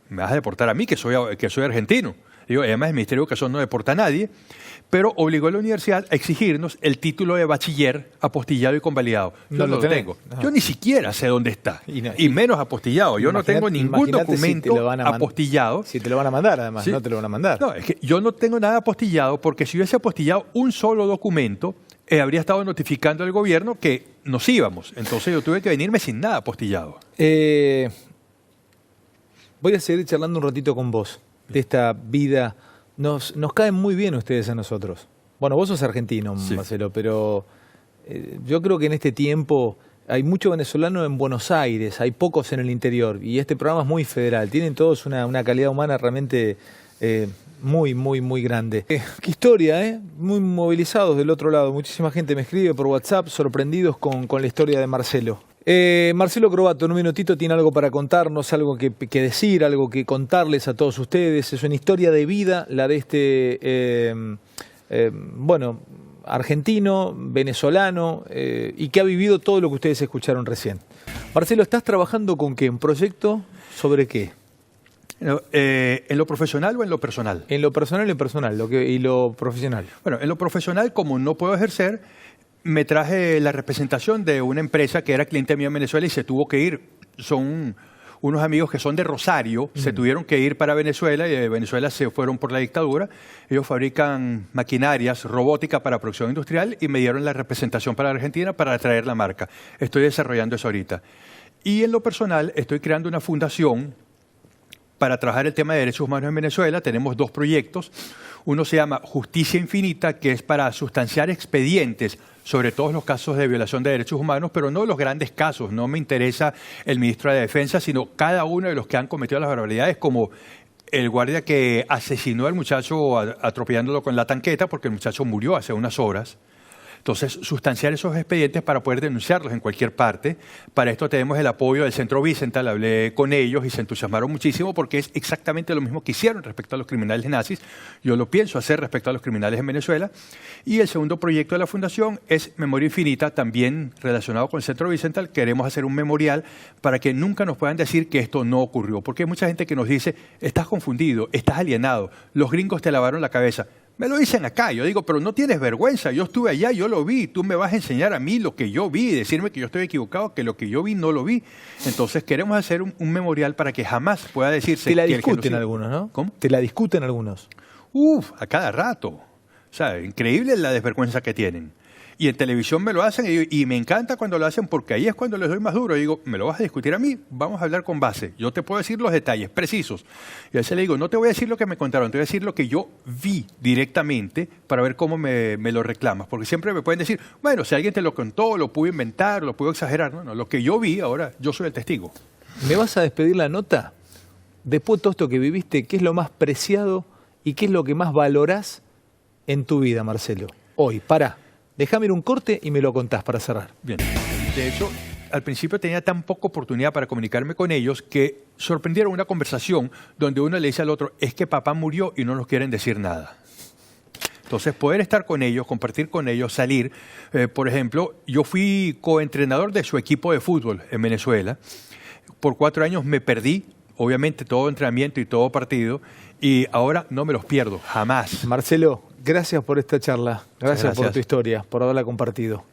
me vas a deportar a mí, que soy argentino. Digo, además el Ministerio de Educación no deporta a nadie, pero obligó a la universidad a exigirnos el título de bachiller apostillado y convalidado. Yo no lo tengo. Yo ni siquiera sé dónde está, y menos apostillado. Yo no tengo ningún documento apostillado. Si te lo van a mandar, además, ¿sí? No te lo van a mandar. No, es que yo no tengo nada apostillado porque si hubiese apostillado un solo documento, habría estado notificando al gobierno que nos íbamos. Entonces yo tuve que venirme sin nada apostillado. Voy a seguir charlando un ratito con vos de esta vida. Nos caen muy bien ustedes a nosotros. Bueno, vos sos argentino, sí, Marcelo, pero yo creo que en este tiempo hay mucho venezolano en Buenos Aires, hay pocos en el interior, y este programa es muy federal. Tienen todos una calidad humana realmente muy, muy, muy grande. Qué historia, muy movilizados del otro lado. Muchísima gente me escribe por WhatsApp, sorprendidos con la historia de Marcelo. Marcelo Croatto, en un minutito tiene algo para contarnos, algo que decir, algo que contarles a todos ustedes. Es una historia de vida, la de este, argentino, venezolano, y que ha vivido todo lo que ustedes escucharon recién. Marcelo, ¿estás trabajando con qué? ¿Un proyecto sobre qué? ¿En lo profesional o en lo personal? En lo personal y en personal, y lo profesional. Bueno, en lo profesional, como no puedo ejercer, me traje la representación de una empresa que era cliente mío en Venezuela y se tuvo que ir. Son unos amigos que son de Rosario, se tuvieron que ir para Venezuela y de Venezuela se fueron por la dictadura. Ellos fabrican maquinarias, robótica para producción industrial y me dieron la representación para Argentina para traer la marca. Estoy desarrollando eso ahorita. Y en lo personal estoy creando una fundación para trabajar el tema de derechos humanos en Venezuela. Tenemos 2 proyectos. Uno se llama Justicia Infinita, que es para sustanciar expedientes sobre todos los casos de violación de derechos humanos, pero no los grandes casos. No me interesa el ministro de la Defensa, sino cada uno de los que han cometido las barbaridades, como el guardia que asesinó al muchacho atropellándolo con la tanqueta, porque el muchacho murió hace unas horas. Entonces, sustanciar esos expedientes para poder denunciarlos en cualquier parte. Para esto tenemos el apoyo del Centro Wiesenthal. Hablé con ellos y se entusiasmaron muchísimo porque es exactamente lo mismo que hicieron respecto a los criminales nazis. Yo lo pienso hacer respecto a los criminales en Venezuela. Y el segundo proyecto de la Fundación es Memoria Infinita, también relacionado con el Centro Wiesenthal. Queremos hacer un memorial para que nunca nos puedan decir que esto no ocurrió. Porque hay mucha gente que nos dice, estás confundido, estás alienado, los gringos te lavaron la cabeza. Me lo dicen acá, yo digo, pero no tienes vergüenza, yo estuve allá, yo lo vi, tú me vas a enseñar a mí lo que yo vi y decirme que yo estoy equivocado, que lo que yo vi no lo vi. Entonces queremos hacer un memorial para que jamás pueda decirse Te la que discuten algunos, ¿no? ¿Cómo? Te la discuten algunos. A cada rato. O sea, increíble la desvergüenza que tienen. Y en televisión me lo hacen y me encanta cuando lo hacen porque ahí es cuando les doy más duro. Y digo, ¿me lo vas a discutir a mí? Vamos a hablar con base. Yo te puedo decir los detalles precisos. Y a veces le digo, no te voy a decir lo que me contaron, te voy a decir lo que yo vi directamente para ver cómo me lo reclamas. Porque siempre me pueden decir, bueno, si alguien te lo contó, lo pudo inventar, lo pudo exagerar. No, lo que yo vi, ahora yo soy el testigo. ¿Me vas a despedir la nota? Después de todo esto que viviste, ¿qué es lo más preciado y qué es lo que más valorás en tu vida, Marcelo? Hoy, pará. Déjame ir un corte y me lo contás para cerrar. Bien. De hecho, al principio tenía tan poca oportunidad para comunicarme con ellos que sorprendieron una conversación donde uno le dice al otro, es que papá murió y no nos quieren decir nada. Entonces, poder estar con ellos, compartir con ellos, salir. Por ejemplo, yo fui coentrenador de su equipo de fútbol en Venezuela. Por 4 años me perdí, obviamente, todo entrenamiento y todo partido. Y ahora no me los pierdo, jamás. Marcelo, gracias por esta charla. Gracias por tu historia, por haberla compartido.